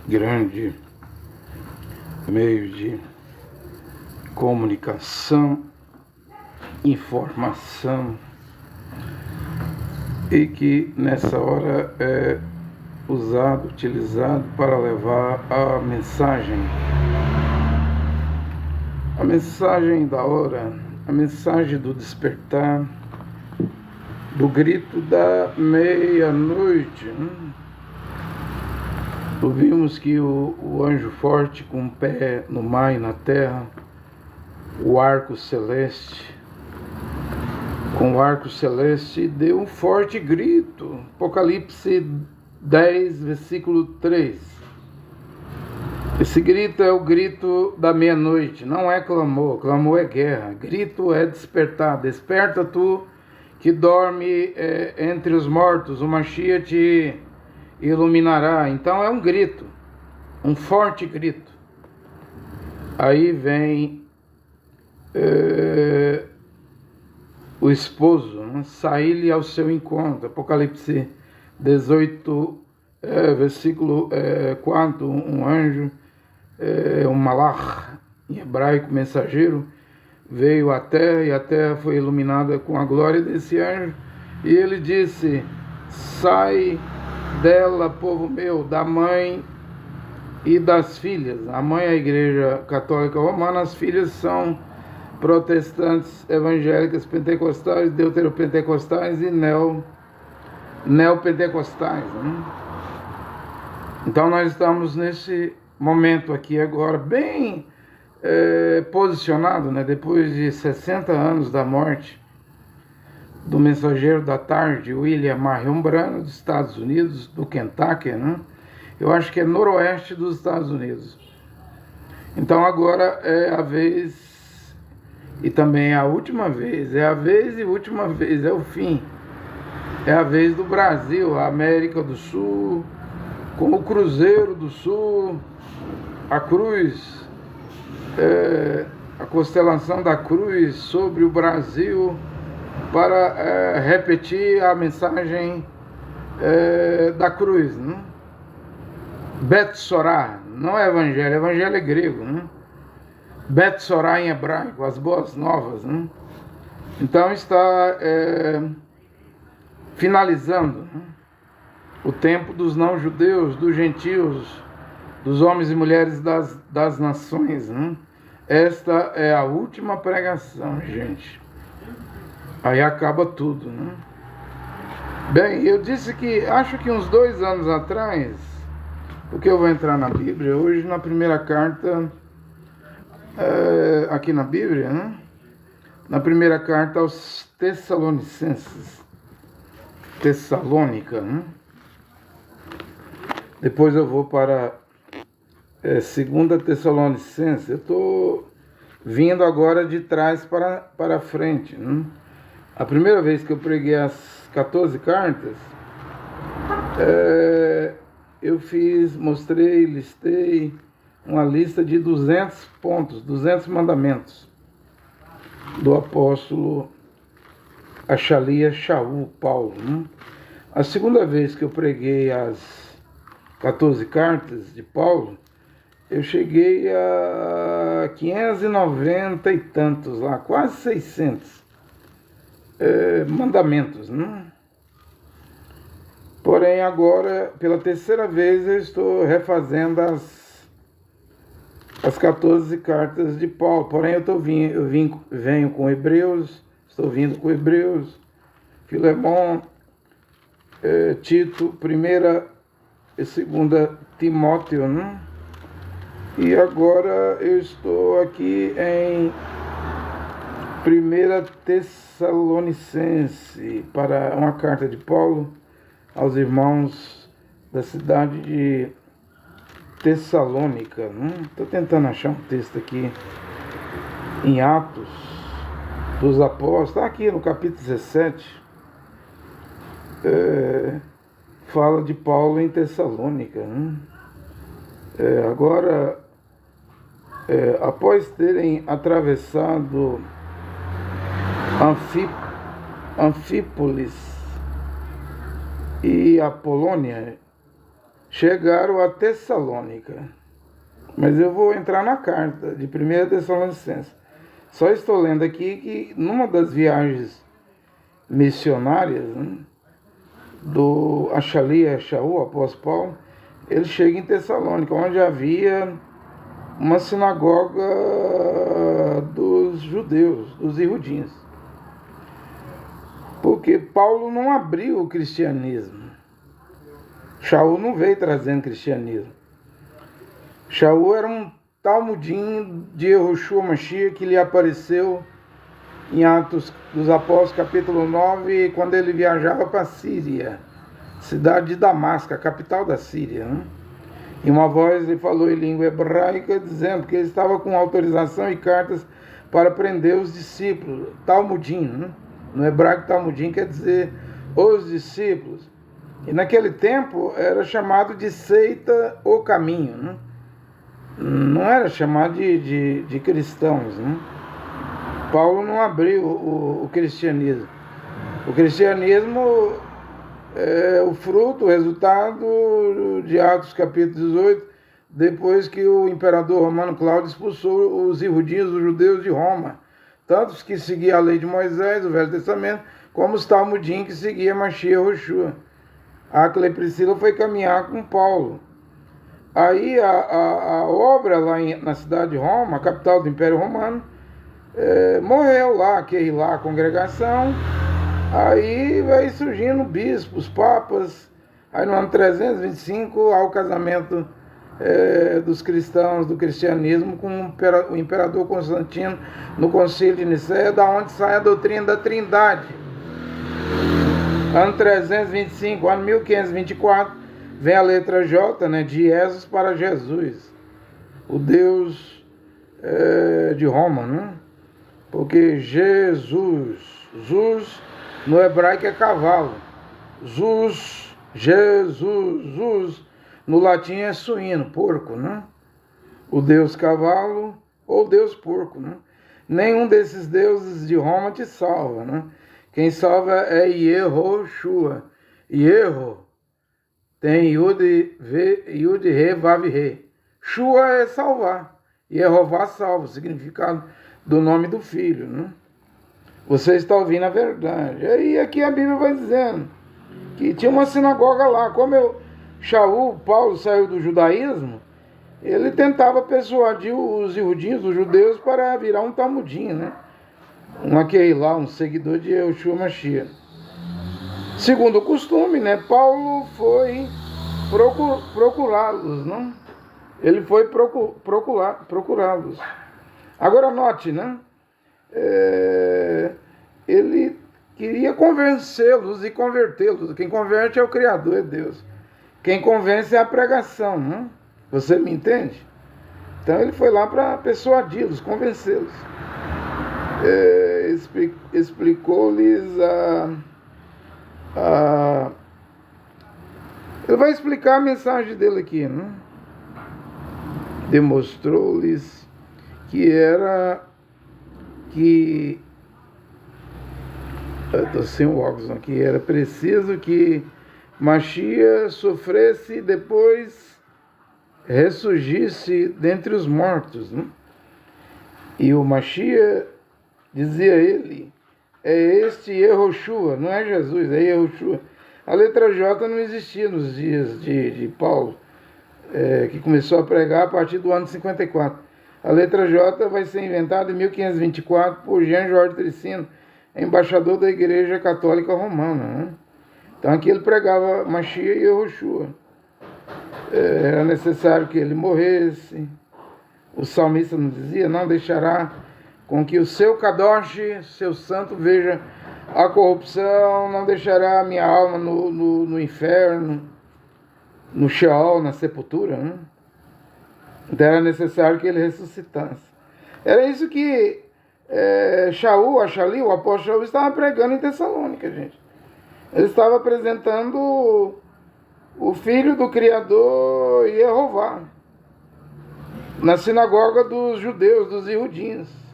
grande meio de comunicação, informação, e que nessa hora é utilizado para levar a mensagem da hora, a mensagem do despertar, do grito da meia-noite. Ouvimos que o anjo forte com um pé no mar e na terra, o arco celeste, com o arco celeste deu um forte grito. Apocalipse 10, versículo 3. Esse grito é o grito da meia-noite, não é clamor, clamor é guerra, grito é despertar. Desperta tu que dorme entre os mortos, o Mashiach te iluminará. Então é um grito, um forte grito. Aí vem o esposo, sair-lhe ao seu encontro. Apocalipse 18, versículo 4, um anjo, um malach, em hebraico, mensageiro, veio à terra, e a terra foi iluminada com a glória desse anjo, e ele disse: sai dela, povo meu, da mãe e das filhas. A mãe é a Igreja Católica Romana, as filhas são protestantes, evangélicas, pentecostais, deuteropentecostais e neopentecostais. Então nós estamos nesse momento aqui agora, bem posicionado, depois de 60 anos da morte do mensageiro da tarde, William Marion Branham, dos Estados Unidos, do Kentucky, eu acho que é noroeste dos Estados Unidos. Então agora é a vez, e também é a última vez, é a vez e última vez, é o fim. É a vez do Brasil, a América do Sul, com o Cruzeiro do Sul, a cruz, a constelação da cruz sobre o Brasil, para repetir a mensagem da cruz. Bet Sorá, não é evangelho, evangelho é grego. Bet Sorá em hebraico, as boas novas. Então está finalizando o tempo dos não-judeus, dos gentios, dos homens e mulheres das nações. Esta é a última pregação, gente. Aí acaba tudo. Bem, eu disse que, acho que uns 2 anos atrás, porque eu vou entrar na Bíblia hoje, na primeira carta, aqui na Bíblia, na primeira carta aos Tessalonicenses, Tessalônica, Depois eu vou para 2 Tessalonicenses. Eu estou vindo agora de trás para frente. A primeira vez que eu preguei as 14 cartas, eu mostrei, listei uma lista de 200 pontos, 200 mandamentos do apóstolo Achalia Shaul, Paulo. A segunda vez que eu preguei as 14 cartas de Paulo, eu cheguei a 590 e tantos lá, quase 600 mandamentos. Porém, agora, pela terceira vez, eu estou refazendo as 14 cartas de Paulo. Porém, venho com Hebreus, estou vindo com Hebreus, Filemon, Tito, 1ª e 2ª Timóteo, E agora eu estou aqui em 1 Tessalonicense, para uma carta de Paulo aos irmãos da cidade de Tessalônica. Estou tentando achar um texto aqui em Atos dos Apóstolos, está aqui no capítulo 17, fala de Paulo em Tessalônica. Agora, após terem atravessado Anfípolis e a Polônia, chegaram a Tessalônica. Mas eu vou entrar na carta de 1 Tessalonicenses. Só estou lendo aqui que numa das viagens missionárias, né, do Achali a Shaul, apóstolo Paulo, ele chega em Tessalônica, onde havia uma sinagoga dos judeus, dos Yehudins. Porque Paulo não abriu o cristianismo. Shaul não veio trazendo cristianismo. Shaul era um talmudim de Yehoshua Mashiach que lhe apareceu em Atos dos Apóstolos, capítulo 9, quando ele viajava para a Síria, cidade de Damasco, a capital da Síria, né? E uma voz lhe falou em língua hebraica, dizendo que ele estava com autorização e cartas para prender os discípulos, talmudim, né? No hebraico, talmudim quer dizer os discípulos. E naquele tempo era chamado de seita ou caminho, né? Não era chamado de cristãos, né? Paulo não abriu o cristianismo. O cristianismo é o fruto, o resultado de Atos capítulo 18, depois que o imperador romano Cláudio expulsou os Yehudins, os judeus de Roma, tanto os que seguiam a lei de Moisés, o Velho Testamento, como os talmudim que seguiam Mashiach Yehoshua. Áquila e Priscila foi caminhar com Paulo. Aí a obra lá na cidade de Roma, a capital do Império Romano, morreu lá, a congregação. Aí vai surgindo bispos, papas. Aí no ano 325 há o casamento dos cristãos, do cristianismo, com o imperador Constantino no concílio de Nicéia, da onde sai a doutrina da Trindade. Ano 325, ano 1524, vem a letra J, né, de Jesus para Jesus, o Deus de Roma, né? Porque Jesus no hebraico é cavalo, Jesus, no latim é suíno, porco, né? O Deus cavalo ou Deus porco, né? Nenhum desses deuses de Roma te salva, né? Quem salva é Yehoshua. Yeho tem Yud, Re, Vav, Re. Shua é salvar. Yehová salva, o significado do nome do filho, né? Você está ouvindo a verdade. Aí aqui a Bíblia vai dizendo que tinha uma sinagoga lá. Como Paulo saiu do judaísmo, ele tentava persuadir os Yehudins, os judeus, para virar um talmudim, né? Um seguidor de Yehoshua Mashiach. Segundo o costume, né, Paulo foi procurá-los, não? Ele foi procurá-los. Agora note, né? Ele queria convencê-los e convertê-los. Quem converte é o Criador, é Deus. Quem convence é a pregação, não? Você me entende? Então ele foi lá para persuadi-los, convencê-los. Explicou-lhes ele vai explicar a mensagem dele aqui, né? Demonstrou-lhes que estou sem o óculos aqui, era preciso que Mashiach sofresse e depois ressurgisse dentre os mortos, né? E o Mashiach, dizia ele, é este Yehoshua, não é Jesus, é Yehoshua. A letra J não existia nos dias de Paulo, que começou a pregar a partir do ano 54. A letra J vai ser inventada em 1524 por Jean Jorge Tricino, embaixador da Igreja Católica Romana, né? Então aqui ele pregava Mashiach e Yehoshua. Era necessário que ele morresse. O salmista nos dizia, não deixará com que o seu Kadosh, seu santo, veja a corrupção, não deixará a minha alma no inferno, no Sheol, na sepultura, né? Então era necessário que ele ressuscitasse. Era isso que Achali, o apóstolo Shaul, estava pregando em Tessalônica, gente. Ele estava apresentando o filho do Criador Yehová na sinagoga dos judeus, dos Yehudins.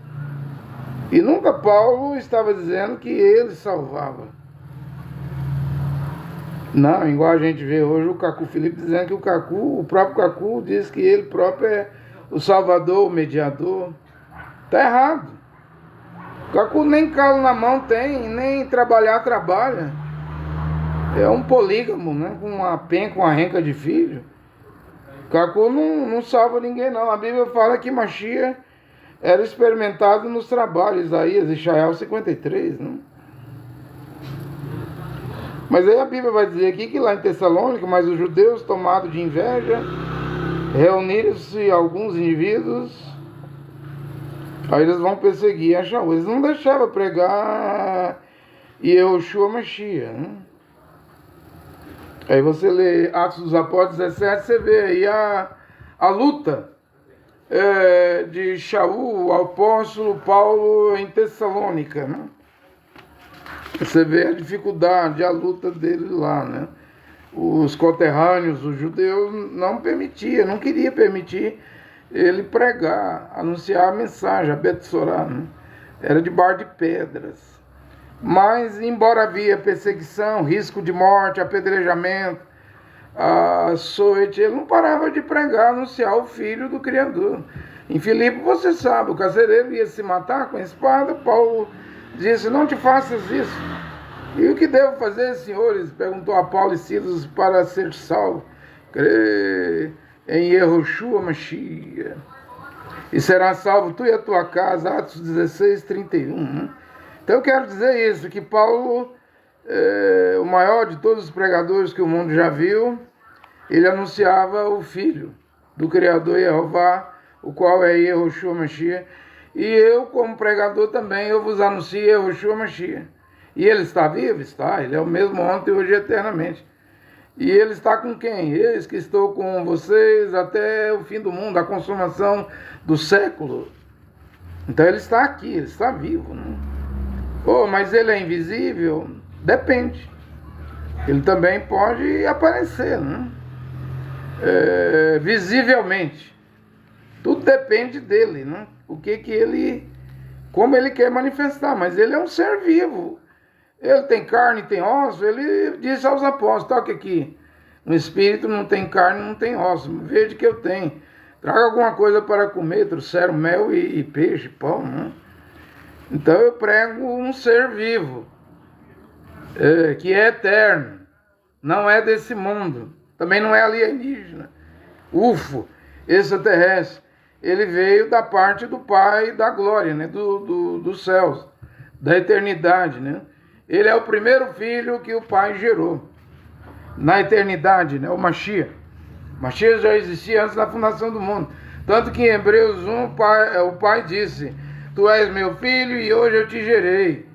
E nunca Paulo estava dizendo que ele salvava. Não, igual a gente vê hoje o Cacu Felipe dizendo que o próprio Cacu diz que ele próprio é o salvador, o mediador. Tá errado. O Cacu nem calo na mão tem, nem trabalhar trabalha. É um polígamo, né? Com uma penca, com uma renca de filho. O Cacu não salva ninguém, não. A Bíblia fala que Machia era experimentado nos trabalhos, Isaías, Israel 53, né? Mas aí a Bíblia vai dizer aqui que lá em Tessalônica, mas os judeus, tomados de inveja, reuniram-se alguns indivíduos, aí eles vão perseguir a Shaul. Eles não deixavam pregar Yehoshua Mashiach, né? Aí você lê Atos dos Apóstolos 17, você vê aí a luta de Shaul, o apóstolo Paulo em Tessalônica, né? Você vê a dificuldade, a luta dele lá, né? Os conterrâneos, os judeus, não queria permitir ele pregar, anunciar a mensagem, a Betsorá, né? Era de bar de pedras. Mas, embora havia perseguição, risco de morte, apedrejamento, açoite, ele não parava de pregar, anunciar o Filho do Criador. Em Filipe, você sabe, o carcereiro ia se matar com a espada. Paulo disse: não te faças isso. E o que devo fazer, senhores? Perguntou a Paulo e Silas para ser salvo. Crê em Yehoshua Mashiach, e será salvo tu e a tua casa. Atos 16, 31. Né? Então eu quero dizer isso, que Paulo, o maior de todos os pregadores que o mundo já viu, ele anunciava o Filho do Criador Jeová, o qual é Yehoshua Mashiach. E eu, como pregador também, eu vos anuncio Yehoshua Mashiach. E ele está vivo? Está. Ele é o mesmo ontem, hoje e eternamente. E ele está com quem? Eis que estou com vocês até o fim do mundo, a consumação do século. Então ele está aqui, ele está vivo, né? Oh, mas ele é invisível? Depende. Ele também pode aparecer, né? Visivelmente. Tudo depende dele, né? Como ele quer manifestar, mas ele é um ser vivo. Ele tem carne, tem osso. Ele disse aos apóstolos: toque aqui, no espírito não tem carne, não tem osso, veja que eu tenho. Traga alguma coisa para comer. Trouxeram mel e peixe, pão, né? Então eu prego um ser vivo, que é eterno, não é desse mundo, também não é alienígena, UFO, extraterrestre. Ele veio da parte do Pai da glória, né? Dos céus, da eternidade, né? Ele é o primeiro filho que o Pai gerou na eternidade, né? O Mashiach. Mashiach já existia antes da fundação do mundo. Tanto que em Hebreus 1 o Pai disse: tu és meu filho e hoje eu te gerei.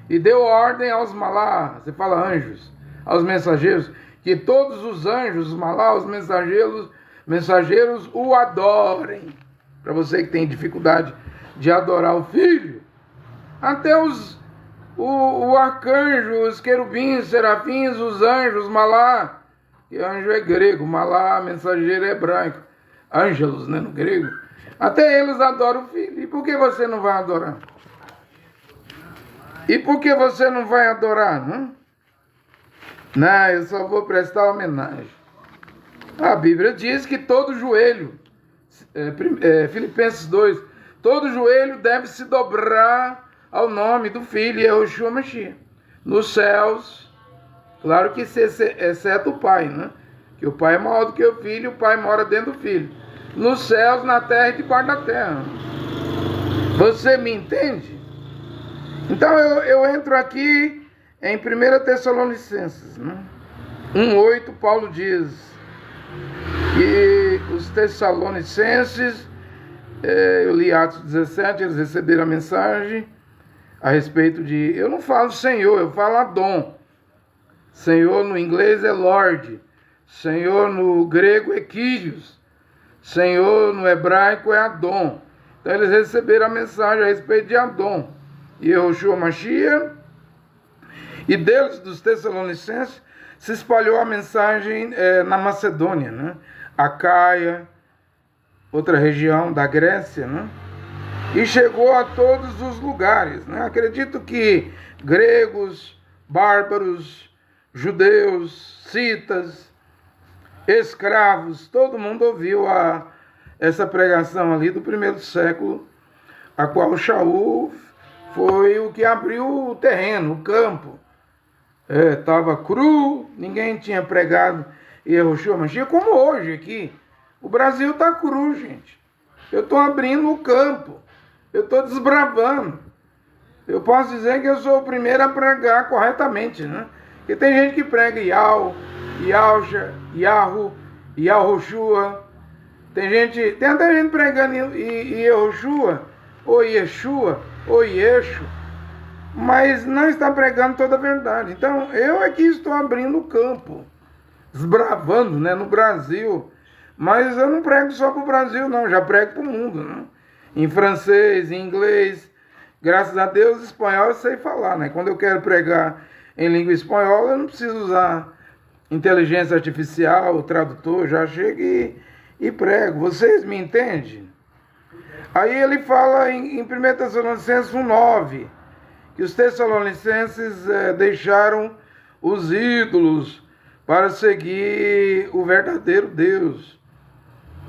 E deu ordem aos malá, você fala anjos, aos mensageiros, que todos os anjos, os malá, os mensageiros o adorem. Para você que tem dificuldade de adorar o Filho, até o arcanjo, os querubins, serafins, os anjos, malá, que anjo é grego, malá, mensageiro é hebraico, ângelos, né, no grego, até eles adoram o Filho. E por que você não vai adorar? E por que você não vai adorar, não? Não, eu só vou prestar homenagem. A Bíblia diz que todo joelho, Filipenses 2, todo joelho deve se dobrar ao nome do Filho, Yehoshua Mashiach. Nos céus, claro que exceto o Pai, né? Que o Pai é maior do que o Filho, o Pai mora dentro do Filho. Nos céus, na terra e debaixo da terra. Você me entende? Então eu entro aqui em 1 Tessalonicenses, né? 1:8, Paulo diz que os Tessalonicenses, eu li Atos 17, eles receberam a mensagem a respeito de... Eu não falo Senhor, eu falo Adon. Senhor no inglês é Lord. Senhor no grego é Kyrios. Senhor no hebraico é Adon. Então eles receberam a mensagem a respeito de Adon, Yehoshua Mashiach, e deles, dos Tessalonicenses, se espalhou a mensagem na Macedônia, né? Acaia, outra região da Grécia, né? E chegou a todos os lugares, né? Acredito que gregos, bárbaros, judeus, citas, escravos, todo mundo ouviu essa pregação ali do primeiro século, a qual Shaul foi o que abriu o terreno, o campo. Estava cru, ninguém tinha pregado Yahushua Mashiach, como hoje aqui. O Brasil está cru, gente. Eu estou abrindo o campo, eu estou desbravando. Eu posso dizer que eu sou o primeiro a pregar corretamente, né? Porque tem gente que prega Yahusha, Yahu, Yahushua. Tem até gente pregando Yahushua, ou Yeshua, ou Yeshu, mas não está pregando toda a verdade. Então, eu aqui estou abrindo o campo, desbravando, né, no Brasil. Mas eu não prego só para o Brasil, não, já prego para o mundo, né? Em francês, em inglês. Graças a Deus, espanhol eu sei falar, né? Quando eu quero pregar em língua espanhola, eu não preciso usar inteligência artificial, tradutor, já chego e prego. Vocês me entendem? Aí ele fala em 1 Tessalonicenses 1,9, que os tessalonicenses deixaram os ídolos para seguir o verdadeiro Deus,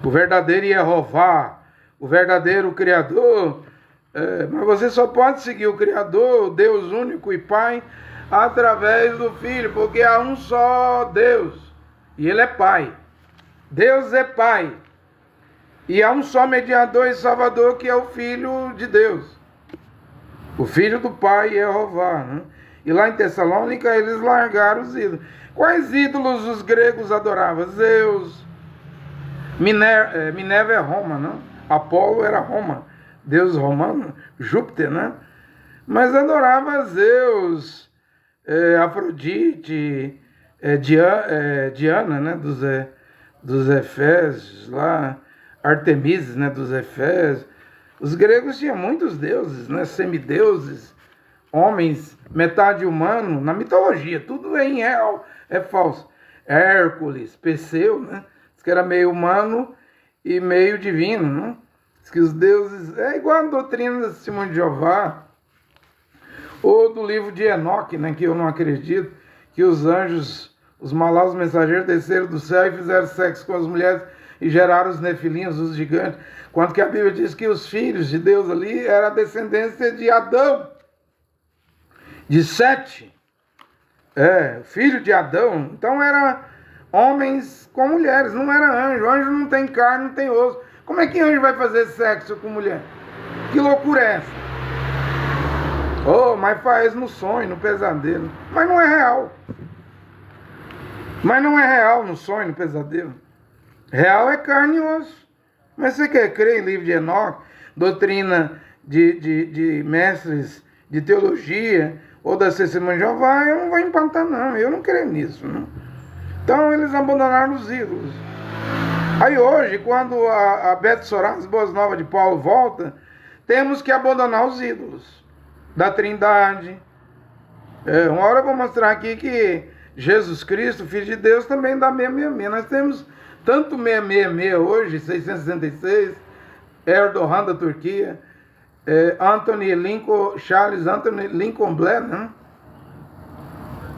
o verdadeiro Yehová, o verdadeiro Criador. Mas você só pode seguir o Criador, Deus único e Pai, através do Filho, porque há um só Deus, e Ele é Pai. Deus é Pai. E há um só mediador e Salvador, que é o Filho de Deus. O Filho do Pai, Jeová, né? E lá em Tessalônica, eles largaram os ídolos. Quais ídolos os gregos adoravam? Zeus. Minerva é Roma, né? Apolo era Roma. Deus romano, Júpiter, né? Mas adorava Zeus, Afrodite, Diana, né? Dos Efésios, lá, Artemises, né? Dos Efésios. Os gregos tinham muitos deuses, né? Semideuses, homens, metade humano, na mitologia, tudo é irreal, é falso. Hércules, Perseu, né? Diz que era meio humano e meio divino, né? Diz que os deuses, é igual a doutrina da Testemunha de Jeová, ou do livro de Enoque, né? Que eu não acredito, que os anjos, os malaus mensageiros desceram do céu e fizeram sexo com as mulheres e geraram os nefilinhos, os gigantes, quanto que a Bíblia diz que os filhos de Deus ali era a descendência de Adão, de Sete, filho de Adão. Então era homens com mulheres, não era anjo. Anjo não tem carne, não tem osso. Como é que anjo vai fazer sexo com mulher? Que loucura é essa? Oh, mas faz no sonho, no pesadelo. Mas não é real. Mas não é real no sonho, no pesadelo. Real é carne e osso. Mas você quer crer em livro de Enoque, doutrina de mestres de teologia ou da Testemunha de Jeová, eu não vou empatar, não. Eu não creio nisso, não. Então eles abandonaram os ídolos. Aí hoje, quando a Beth Sorá, as Boas Novas de Paulo, volta, temos que abandonar os ídolos da Trindade. Uma hora eu vou mostrar aqui que Jesus Cristo, Filho de Deus, também dá 666. Nós temos tanto 666 hoje, 666, Erdogan da Turquia, Charles Anthony Lincoln Blair, né?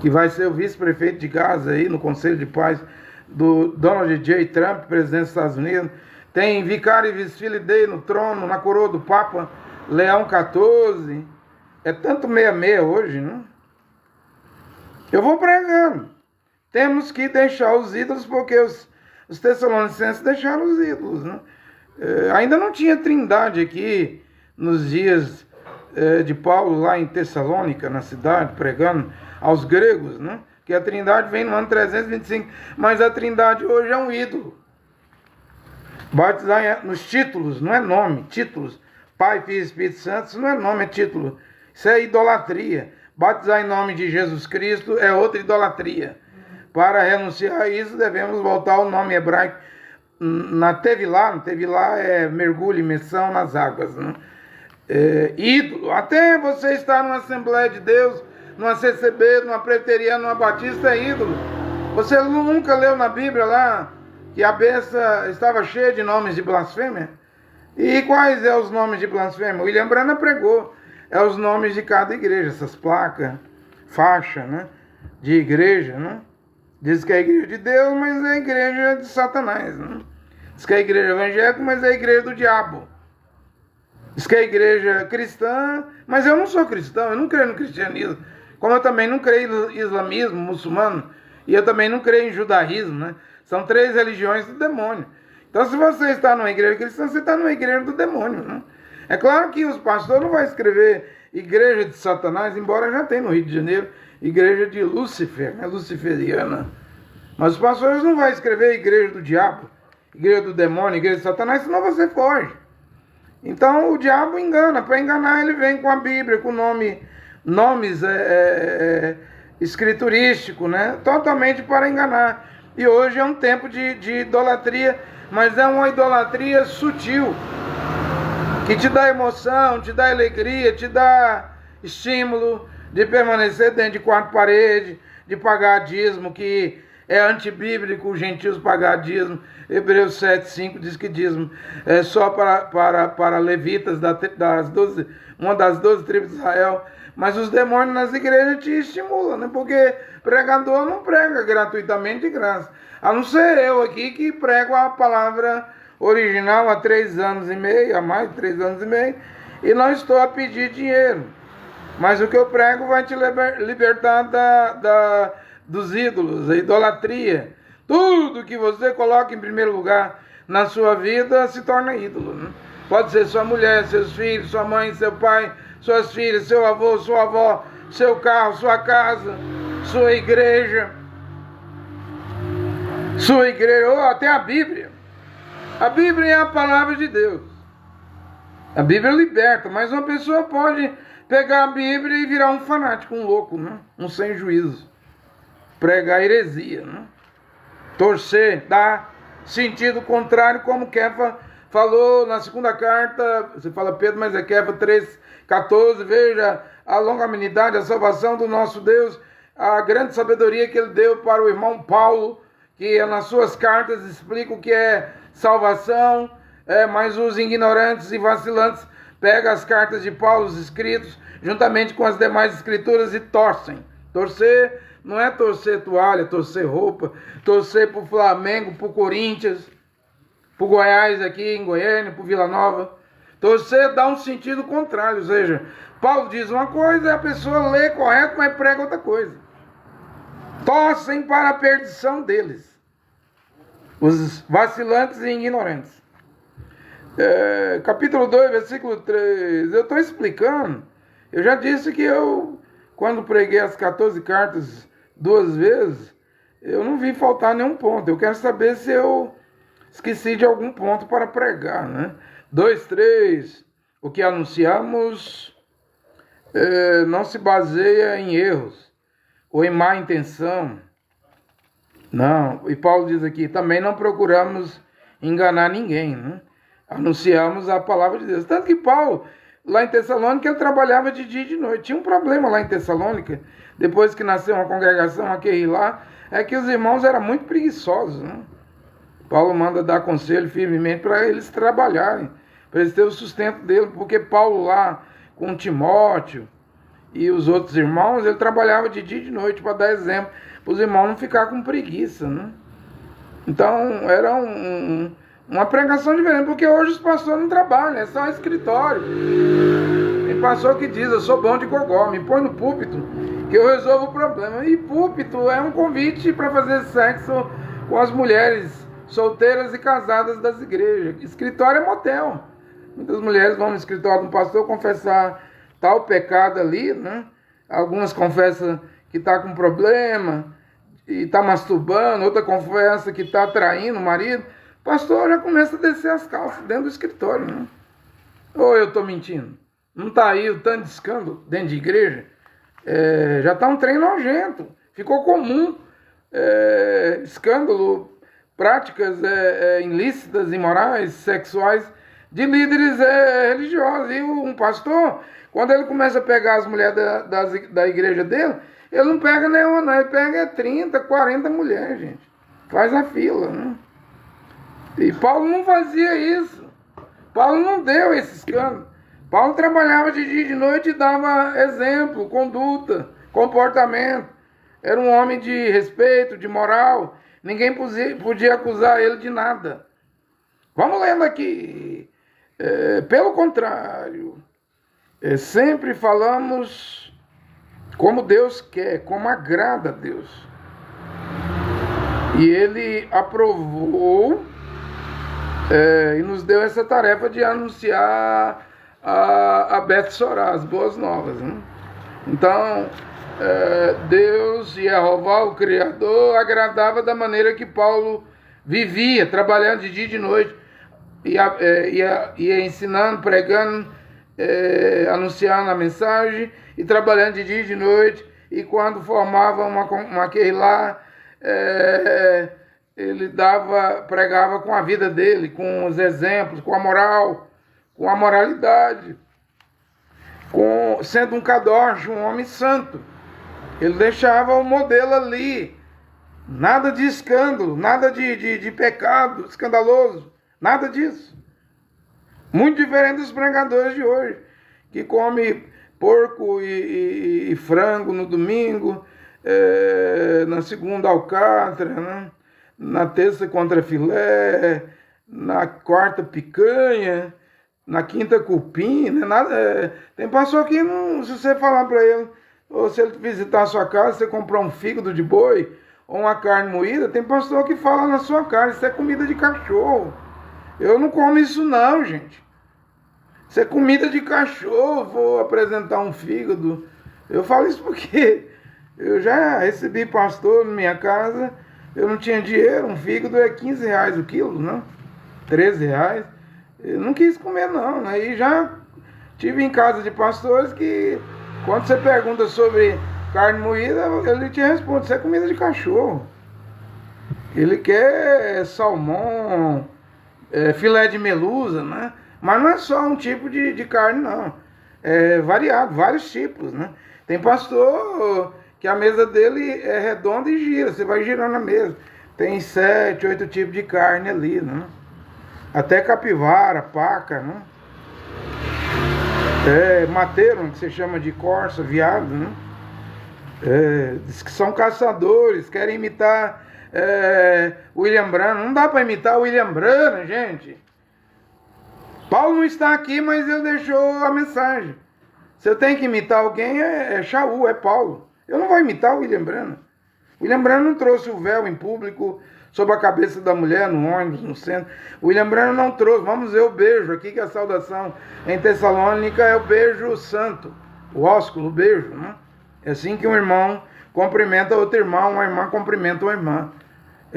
Que vai ser o vice-prefeito de Gaza aí no Conselho de Paz do Donald J. Trump, presidente dos Estados Unidos. Tem Vicário e Vice-Filho Dei no trono, na coroa do Papa Leão XIV. É tanto 66 hoje, né? Eu vou pregando. Temos que deixar os ídolos, porque os tessalonicenses deixaram os ídolos, né? Ainda não tinha trindade aqui nos dias de Paulo, lá em Tessalônica, na cidade, pregando aos gregos, né? Que a trindade vem no ano 325, mas a trindade hoje é um ídolo. Batizar nos títulos, não é nome, títulos. Pai, Filho e Espírito Santo, isso não é nome, é título. Isso é idolatria. Batizar em nome de Jesus Cristo é outra idolatria. Para renunciar a isso, devemos voltar ao nome hebraico. Na Tevilá é mergulho, imersão nas águas, né? Ídolo. Até você estar numa Assembleia de Deus, numa CCB, numa preteriana, numa batista, é ídolo. Você nunca leu na Bíblia lá que a besta estava cheia de nomes de blasfêmia? E quais são os nomes de blasfêmia? William Branham pregou. É os nomes de cada igreja, essas placas, faixa, né? de igreja, né? Diz que é a igreja de Deus, mas é a igreja de Satanás, né? Diz que é a igreja evangélica, mas é a igreja do diabo. Diz que é a igreja cristã, mas eu não sou cristão, eu não creio no cristianismo. Como eu também não creio no islamismo, muçulmano, e eu também não creio em judaísmo, né? São 3 religiões do demônio. Então, se você está numa igreja cristã, você está numa igreja do demônio, né? É claro que os pastores não vão escrever igreja de Satanás, embora já tenha no Rio de Janeiro igreja de Lúcifer, né? Luciferiana. Mas os pastores não vão escrever igreja do diabo, igreja do demônio, igreja de Satanás, senão você foge. Então o diabo engana. Para enganar ele vem com a Bíblia, com nomes escriturísticos, né? Totalmente para enganar. E hoje é um tempo de idolatria, mas é uma idolatria sutil, que te dá emoção, te dá alegria, te dá estímulo de permanecer dentro de 4 paredes, de pagar dízimo, que é antibíblico os gentios pagar dízimo. Hebreus 7:5 diz que dízimo é só para levitas, uma das 12 tribos de Israel. Mas os demônios nas igrejas te estimulam, né? Porque pregador não prega gratuitamente de graça. A não ser eu aqui que prego a palavra original há 3 anos e meio, há mais de 3 anos e meio, e não estou a pedir dinheiro. Mas o que eu prego vai te libertar dos ídolos, a idolatria. Tudo que você coloca em primeiro lugar na sua vida se torna ídolo, né? Pode ser sua mulher, seus filhos, sua mãe, seu pai, suas filhas, seu avô, sua avó, seu carro, sua casa, sua igreja, ou até a Bíblia. A Bíblia é a palavra de Deus. A Bíblia liberta, mas uma pessoa pode pegar a Bíblia e virar um fanático, um louco, né? Um sem juízo. Pregar heresia, né? Torcer, dar sentido contrário, como Kefa falou na segunda carta. Você fala Pedro, mas é Kefa 3:14. Veja a longanimidade, a salvação do nosso Deus, a grande sabedoria que ele deu para o irmão Paulo, que nas suas cartas explica o que é salvação, mas os ignorantes e vacilantes pegam as cartas de Paulo, os escritos, juntamente com as demais escrituras e torcem. Torcer não é torcer toalha, torcer roupa, torcer pro Flamengo, pro Corinthians, pro Goiás aqui em Goiânia, pro Vila Nova. Torcer dá um sentido contrário, ou seja, Paulo diz uma coisa e a pessoa lê correto, mas prega outra coisa. Torcem para a perdição deles, os vacilantes e ignorantes. Capítulo 2, versículo 3, eu estou explicando. Eu já disse que quando preguei as 14 cartas 2 vezes, eu não vi faltar nenhum ponto. Eu quero saber se eu esqueci de algum ponto para pregar, né? 2:3, o que anunciamos não se baseia em erros ou em má intenção. Não, e Paulo diz aqui, também não procuramos enganar ninguém, né? Anunciamos a palavra de Deus. Tanto que Paulo, lá em Tessalônica, ele trabalhava de dia e de noite. Tinha um problema lá em Tessalônica, depois que nasceu uma congregação aqui lá, é que os irmãos eram muito preguiçosos, né? Paulo manda dar conselho firmemente para eles trabalharem, para eles terem o sustento dele, porque Paulo lá com Timóteo e os outros irmãos, ele trabalhava de dia e de noite para dar exemplo, para os irmãos não ficar com preguiça, né? Então era uma pregação diferente, porque hoje os pastores não trabalham, é só escritório. Tem pastor que diz, eu sou bom de gogó, me põe no púlpito que eu resolvo o problema. E púlpito é um convite para fazer sexo com as mulheres solteiras e casadas das igrejas. Escritório é motel. Muitas mulheres vão no escritório do pastor confessar tal pecado ali, né? Algumas confessam que está com problema e está masturbando, outra confessa que está traindo o marido. O pastor já começa a descer as calças dentro do escritório, né? Ou eu estou mentindo? Não está aí o tanto de escândalo dentro de igreja? Já está um trem nojento. Ficou comum escândalo, práticas ilícitas, imorais, sexuais de líderes religiosos. E um pastor, quando ele começa a pegar as mulheres da igreja dele, ele não pega nenhuma, não. Ele pega 30, 40 mulheres, gente. Faz a fila, né? E Paulo não fazia isso. Paulo não deu esse escândalo. Paulo trabalhava de dia e de noite e dava exemplo, conduta, comportamento. era um homem de respeito, de moral, ninguém podia acusar ele de nada. Vamos lendo aqui. Pelo contrário, sempre falamos como Deus quer, como agrada a Deus. E ele aprovou e nos deu essa tarefa de anunciar a Beth Sorá, as boas novas, né? Então, Deus, Jeová, o Criador, agradava da maneira que Paulo vivia, trabalhando de dia e de noite, ia ensinando, pregando, anunciando a mensagem, e trabalhando de dia e de noite, e quando formava uma queilá, ele pregava com a vida dele, com os exemplos, com a moral, com a moralidade, sendo um kadosh, um homem santo. Ele deixava o modelo ali, nada de escândalo, nada de pecado escandaloso, nada disso. Muito diferente dos pregadores de hoje, que come porco e frango no domingo, na segunda alcatra, né? Na terça contra filé, na quarta picanha, na quinta cupim, né? Tem pastor que, se você falar para ele, ou se ele visitar a sua casa, você comprar um fígado de boi ou uma carne moída, tem pastor que fala na sua cara, isso é comida de cachorro. Eu não como isso não, gente. Isso é comida de cachorro, vou apresentar um fígado. Eu falo isso porque eu já recebi pastor na minha casa, eu não tinha dinheiro, um fígado é R$15 o quilo, não? R$13. Eu não quis comer não, aí já tive em casa de pastores que quando você pergunta sobre carne moída, ele te responde, isso é comida de cachorro. Ele quer salmão, filé de melusa, né? Mas não é só um tipo de carne, não. É variado, vários tipos, né? Tem pastor que a mesa dele é redonda e gira, você vai girando a mesa. Tem 7, 8 tipos de carne ali, né? Até capivara, paca, né? Mateiro, que se chama de corça, viado, né? Diz que são caçadores, querem imitar William Branham. Não dá para imitar William Branham, gente. Paulo não está aqui, mas ele deixou a mensagem. Se eu tenho que imitar alguém, é Shaul, é Paulo. Eu não vou imitar o William Branham. William Branham não trouxe o véu em público sobre a cabeça da mulher, no ônibus, no centro. William Branham não trouxe. Vamos ver o beijo aqui, que a saudação em Tessalônica é o beijo santo. O ósculo, o beijo, né? É assim que um irmão cumprimenta outro irmão, uma irmã cumprimenta uma irmã.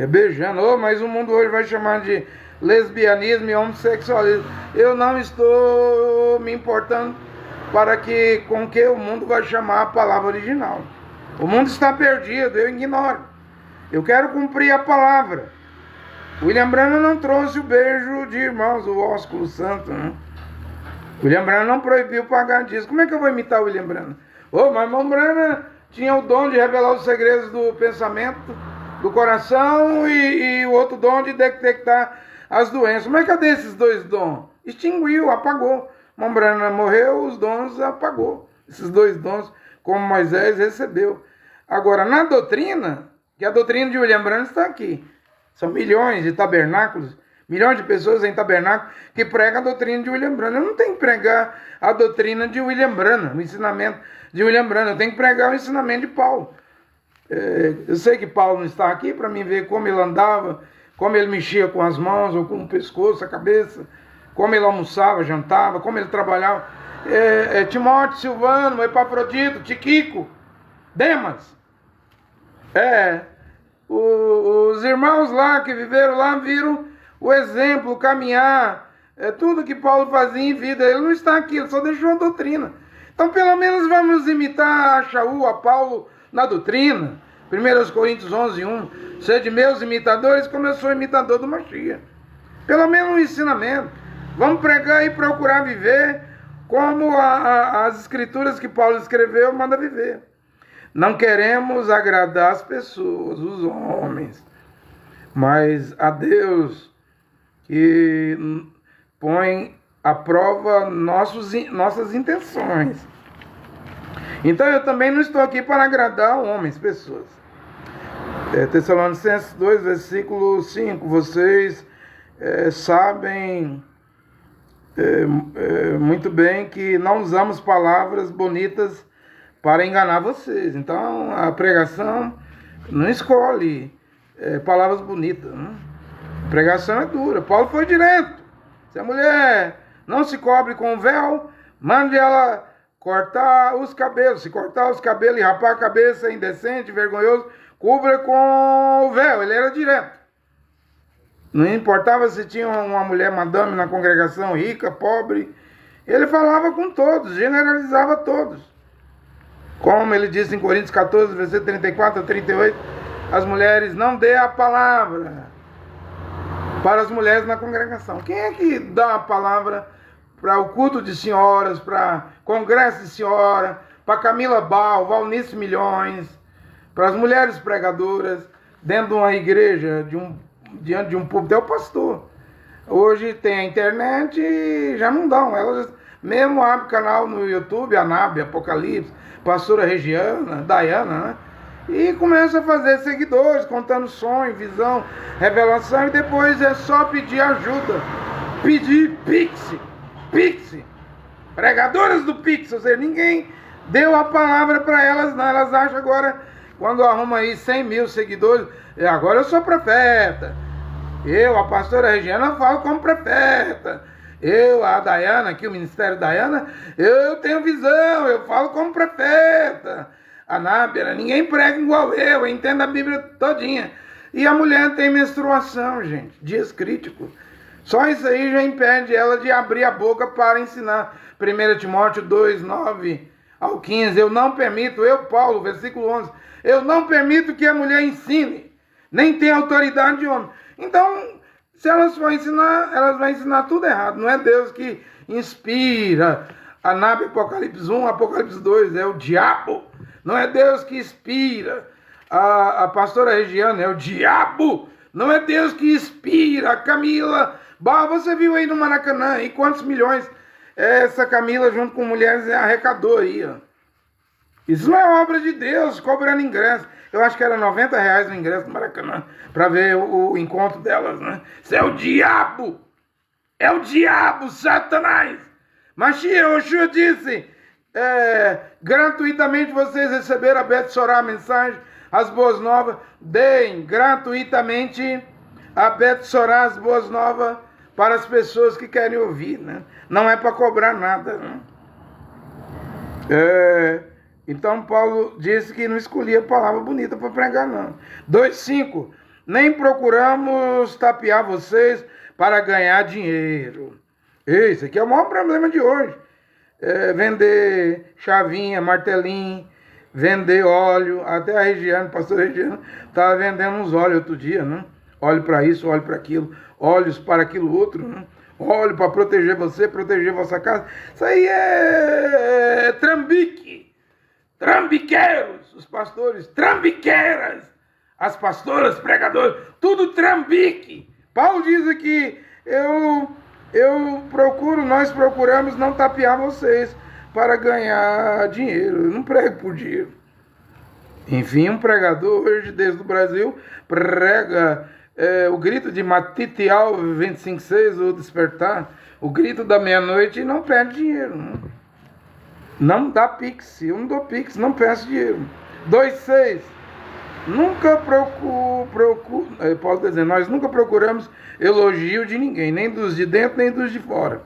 Beijando. Mas o mundo hoje vai chamar de lesbianismo e homossexualismo. Eu não estou me importando com que o mundo vai chamar a palavra original. O mundo está perdido, eu ignoro. Eu quero cumprir a palavra. William Branham não trouxe o beijo de irmãos, o ósculo santo, né? William Branham não proibiu pagar disso. Como é que eu vou imitar o William Branham? Mas irmão Branham tinha o dom de revelar os segredos do pensamento, do coração e o outro dom de detectar as doenças. Mas cadê esses dois dons? Extinguiu, apagou. Irmão Branham morreu, os dons apagou. Esses dois dons, como Moisés recebeu. Agora, na doutrina, que a doutrina de William Branham está aqui. São milhões de tabernáculos, milhões de pessoas em tabernáculo que pregam a doutrina de William Branham. Eu não tenho que pregar a doutrina de William Branham, o ensinamento de William Branham. Eu tenho que pregar o ensinamento de Paulo. Eu sei que Paulo não está aqui para mim ver como ele andava, como ele mexia com as mãos ou com o pescoço, a cabeça, como ele almoçava, jantava, como ele trabalhava. Timóteo, Silvano, Epafrodito, Tiquico, Demas. Os irmãos lá que viveram lá viram o exemplo, o caminhar, tudo que Paulo fazia em vida. Ele não está aqui, ele só deixou a doutrina. Então pelo menos vamos imitar a Shaul, a Paulo na doutrina. 1 Coríntios 11:1. Sede meus imitadores como eu sou imitador do Mashiach. Pelo menos um ensinamento. Vamos pregar e procurar viver como as escrituras que Paulo escreveu manda viver. Não queremos agradar as pessoas, os homens, mas a Deus que põe à prova nossas intenções. Então eu também não estou aqui para agradar homens, pessoas. Tessalonicenses 2, versículo 5. Vocês sabem muito bem que não usamos palavras bonitas para enganar vocês. Então, a pregação não escolhe palavras bonitas, né? A pregação é dura. Paulo foi direto. Se a mulher não se cobre com o véu, mande ela cortar os cabelos. Se cortar os cabelos e rapar a cabeça, é indecente, vergonhoso, cubra com o véu. Ele era direto. Não importava se tinha uma mulher madame na congregação, rica, pobre. Ele falava com todos, generalizava todos. Como ele disse em Coríntios 14, versículo 34 a 38, as mulheres não dê a palavra para as mulheres na congregação. Quem é que dá a palavra para o culto de senhoras, para congresso de senhora, para Camila Bal, Valnice Milhões, para as mulheres pregadoras, dentro de uma igreja, diante de um púlpito? É o pastor. Hoje tem a internet e já não dão. Elas mesmo abrem canal no YouTube, Anábia, Apocalipse, pastora Regiana, Dayana, né? E começa a fazer seguidores, contando sonho, visão, revelação, e depois é só pedir ajuda. Pedir Pix. Pregadoras do Pix, ou seja, ninguém deu a palavra para elas, não. Elas acham agora, quando arruma aí 100 mil seguidores, agora eu sou profeta. Eu, a pastora Regiana, falo como profeta. Eu, a Dayana, aqui o Ministério Dayana, eu tenho visão, eu falo como profeta. A Nábia, ninguém prega igual eu entendo a Bíblia todinha. E a mulher tem menstruação, gente, dias críticos. Só isso aí já impede ela de abrir a boca para ensinar. 1 Timóteo 2, 9 ao 15, eu não permito, Paulo, versículo 11, eu não permito que a mulher ensine, nem tem autoridade de homem. Então, se elas vão ensinar, elas vão ensinar tudo errado. Não é Deus que inspira. Anábia, Apocalipse 1, Apocalipse 2, é o diabo. Não é Deus que inspira. A pastora Regiana é o diabo. Não é Deus que inspira. A Camila, você viu aí no Maracanã, e quantos milhões essa Camila junto com mulheres arrecadou aí, ó. Isso não é obra de Deus, cobrando ingresso. Eu acho que era R$90 no ingresso do Maracanã, para ver o encontro delas, né? Isso é o diabo! É o diabo, Satanás! Mas Yeshua disse, gratuitamente vocês receberam a Bet Sorá, a mensagem, as boas novas, deem gratuitamente a Bet Sorá, as boas novas, para as pessoas que querem ouvir, né? Não é para cobrar nada, né? Então Paulo disse que não escolhia palavra bonita para pregar, não. 2,5, nem procuramos tapear vocês para ganhar dinheiro. Esse aqui é o maior problema de hoje. Vender chavinha, martelinho, vender óleo. Até a Regiane, pastor Regiane, estava vendendo uns óleos outro dia, né? Óleo para isso, óleo para aquilo, óleos para aquilo outro, né? Óleo para proteger você, proteger vossa casa. Isso aí é trambique. Trambiqueiros, os pastores, trambiqueiras, as pastoras, pregadores, tudo trambique. Paulo diz aqui, nós procuramos não tapear vocês para ganhar dinheiro. Eu não prego por dinheiro. Enfim, um pregador hoje desde o Brasil prega o grito de Matitial 25,6, o despertar, o grito da meia-noite, e não pede dinheiro, não. Não dá Pix, eu não dou Pix, não peço dinheiro. 2,6, nunca Paulo está dizendo, nós nunca procuramos elogio de ninguém, nem dos de dentro, nem dos de fora.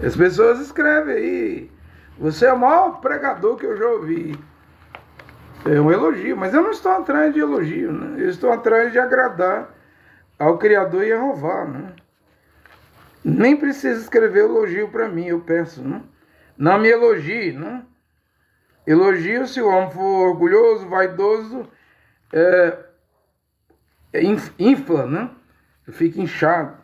As pessoas escrevem aí, você é o maior pregador que eu já ouvi. É um elogio, mas eu não estou atrás de elogio, né? Eu estou atrás de agradar ao Criador Jeová, né? Nem precisa escrever elogio para mim, eu peço, né? Não me elogie, né? Elogio se o homem for orgulhoso, vaidoso, infla, né? Fica inchado,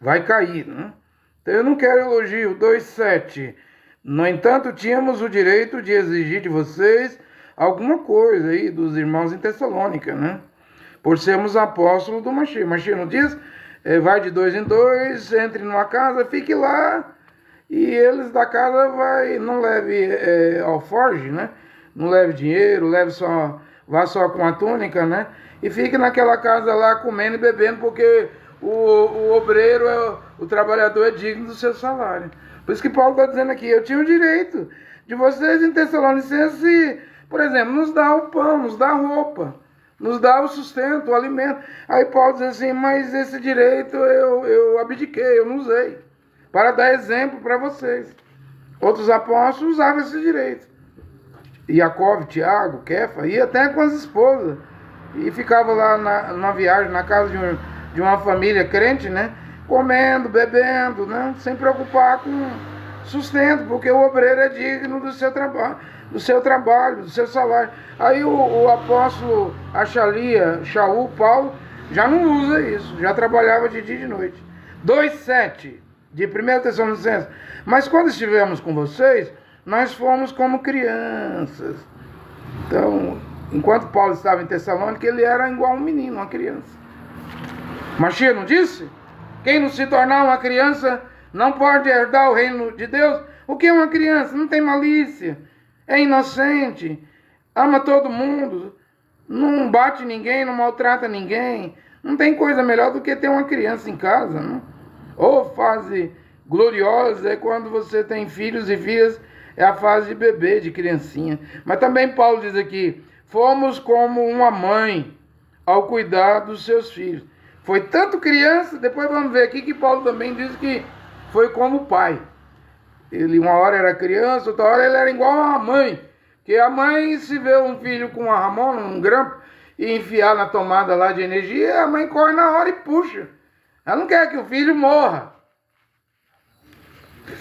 vai cair, né? Então eu não quero elogio. 2,7. No entanto, tínhamos o direito de exigir de vocês alguma coisa aí dos irmãos em Tessalônica, né? Por sermos apóstolos do Mashiach. Mashiach não diz, vai de 2 em 2, entre numa casa, fique lá, e eles da casa não leve alforge, né? Não leve dinheiro, leve só vá só com a túnica, né? E fique naquela casa lá comendo e bebendo, porque o obreiro, o trabalhador é digno do seu salário. Por isso que Paulo está dizendo aqui, eu tinha o direito de vocês em Tessalonicenses, por exemplo, nos dar o pão, nos dar a roupa, nos dar o sustento, o alimento. Aí Paulo diz assim, mas esse direito eu abdiquei, eu não usei, para dar exemplo para vocês. Outros apóstolos usavam esse direito. Jacó, Tiago, Kefa, ia até com as esposas. E ficava lá na viagem, na casa de uma família crente, né? Comendo, bebendo, né? Sem preocupar com sustento, porque o obreiro é digno do seu trabalho, do seu salário. Aí o apóstolo Achalia, Shaul, Paulo, já não usa isso, já trabalhava de dia e de noite. 2,7 de 1 Tessalonicenses. Mas quando estivemos com vocês, nós fomos como crianças. Então, enquanto Paulo estava em Tessalônica, ele era igual um menino, uma criança. Machia não disse? Quem não se tornar uma criança não pode herdar o reino de Deus. O que é uma criança? Não tem malícia, é inocente, ama todo mundo, não bate ninguém, não maltrata ninguém. Não tem coisa melhor do que ter uma criança em casa, não? Ou fase gloriosa é quando você tem filhos e filhas, é a fase de bebê, de criancinha. Mas também Paulo diz aqui, fomos como uma mãe ao cuidar dos seus filhos. Foi tanto criança, depois vamos ver aqui que Paulo também diz que foi como pai. Ele uma hora era criança, outra hora ele era igual a uma mãe. Que a mãe, se vê um filho com uma ramona, um grampo, e enfiar na tomada lá de energia, a mãe corre na hora e puxa. Ela não quer que o filho morra.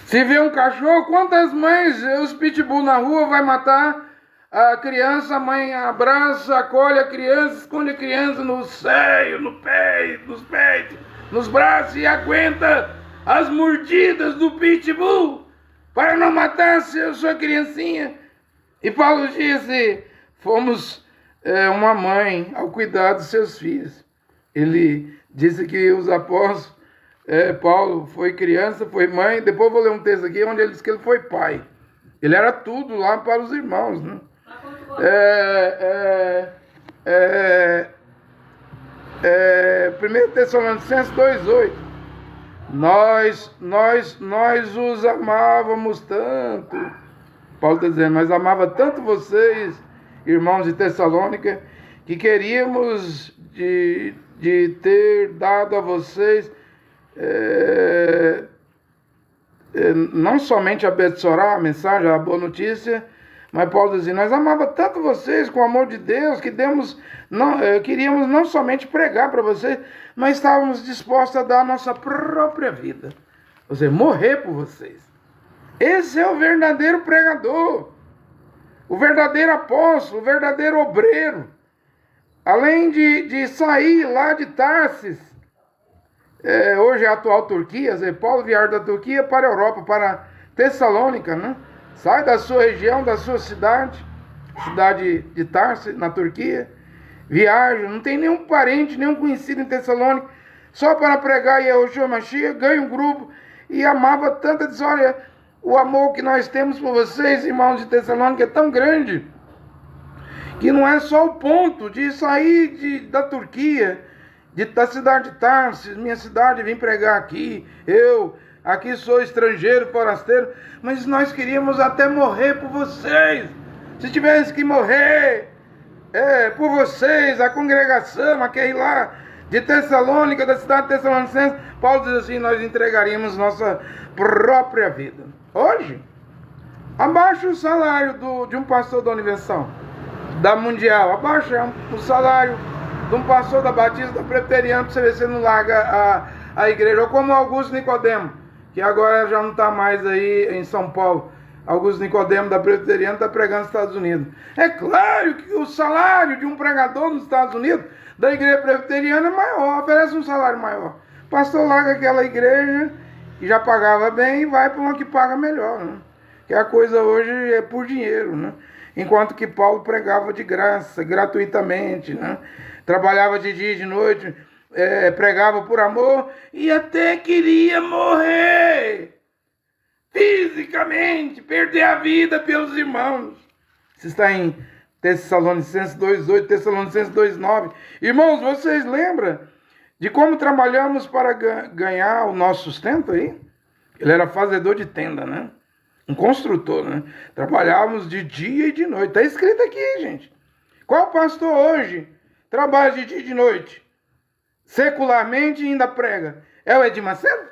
Se vê um cachorro, quantas mães, os pitbull na rua, vai matar a criança, a mãe abraça, acolhe a criança, esconde a criança no seio, no peito, nos peitos, nos braços e aguenta as mordidas do pitbull para não matar sua criancinha. E Paulo disse, fomos uma mãe ao cuidar dos seus filhos. Ele disse que os apóstolos, Paulo foi criança, foi mãe. Depois vou ler um texto aqui onde ele diz que ele foi pai. Ele era tudo lá para os irmãos, né? 1 Tessalonicenses 2,8. Nós os amávamos tanto. Paulo está dizendo, nós amávamos tanto vocês, irmãos de Tessalônica, que queríamos de ter dado a vocês não somente a Betsorá, a mensagem, a boa notícia, mas Paulo dizia, nós amávamos tanto vocês com o amor de Deus, que queríamos não somente pregar para vocês, mas estávamos dispostos a dar a nossa própria vida. Ou seja, morrer por vocês. Esse é o verdadeiro pregador, o verdadeiro apóstolo, o verdadeiro obreiro. Além de sair lá de Tarsis, hoje é a atual Turquia, Paulo viaja da Turquia para a Europa, para Tessalônica, né? Sai da sua região, da sua cidade de Tarsis, na Turquia, viaja, não tem nenhum parente, nenhum conhecido em Tessalônica, só para pregar Yahushua Mashiach, ganha um grupo e amava tanto, diz, olha, o amor que nós temos por vocês, irmãos de Tessalônica, é tão grande, que não é só o ponto de sair da Turquia, da cidade de Tarsis, minha cidade, vim pregar aqui, aqui sou estrangeiro, forasteiro, mas nós queríamos até morrer por vocês. Se tivesse que morrer por vocês, a congregação, aquele lá de Tessalônica, da cidade de Tessalonicenses, Paulo diz assim, nós entregaríamos nossa própria vida. Hoje, abaixa o salário de um pastor da Universal, da Mundial, abaixa o salário de um pastor da Batista, da Presbiteriana, para você ver se não larga a igreja, ou como Augusto Nicodemo, que agora já não está mais aí em São Paulo. Augusto Nicodemo da Presbiteriana está pregando nos Estados Unidos. É claro que o salário de um pregador nos Estados Unidos, da igreja presbiteriana, é maior, oferece um salário maior. O pastor larga aquela igreja, que já pagava bem, e vai para uma que paga melhor, né? Que a coisa hoje é por dinheiro, né? Enquanto que Paulo pregava de graça, gratuitamente, né? Trabalhava de dia e de noite, pregava por amor e até queria morrer fisicamente, perder a vida pelos irmãos. Isso está em Tessalonicenses 2,8, Tessalonicenses 2,9. Irmãos, vocês lembram de como trabalhamos para ganhar o nosso sustento aí? Ele era fazedor de tenda, né? Um construtor, né? Trabalhávamos de dia e de noite. Está escrito aqui, gente. Qual pastor hoje trabalha de dia e de noite? Secularmente ainda prega. É o Edir Macedo?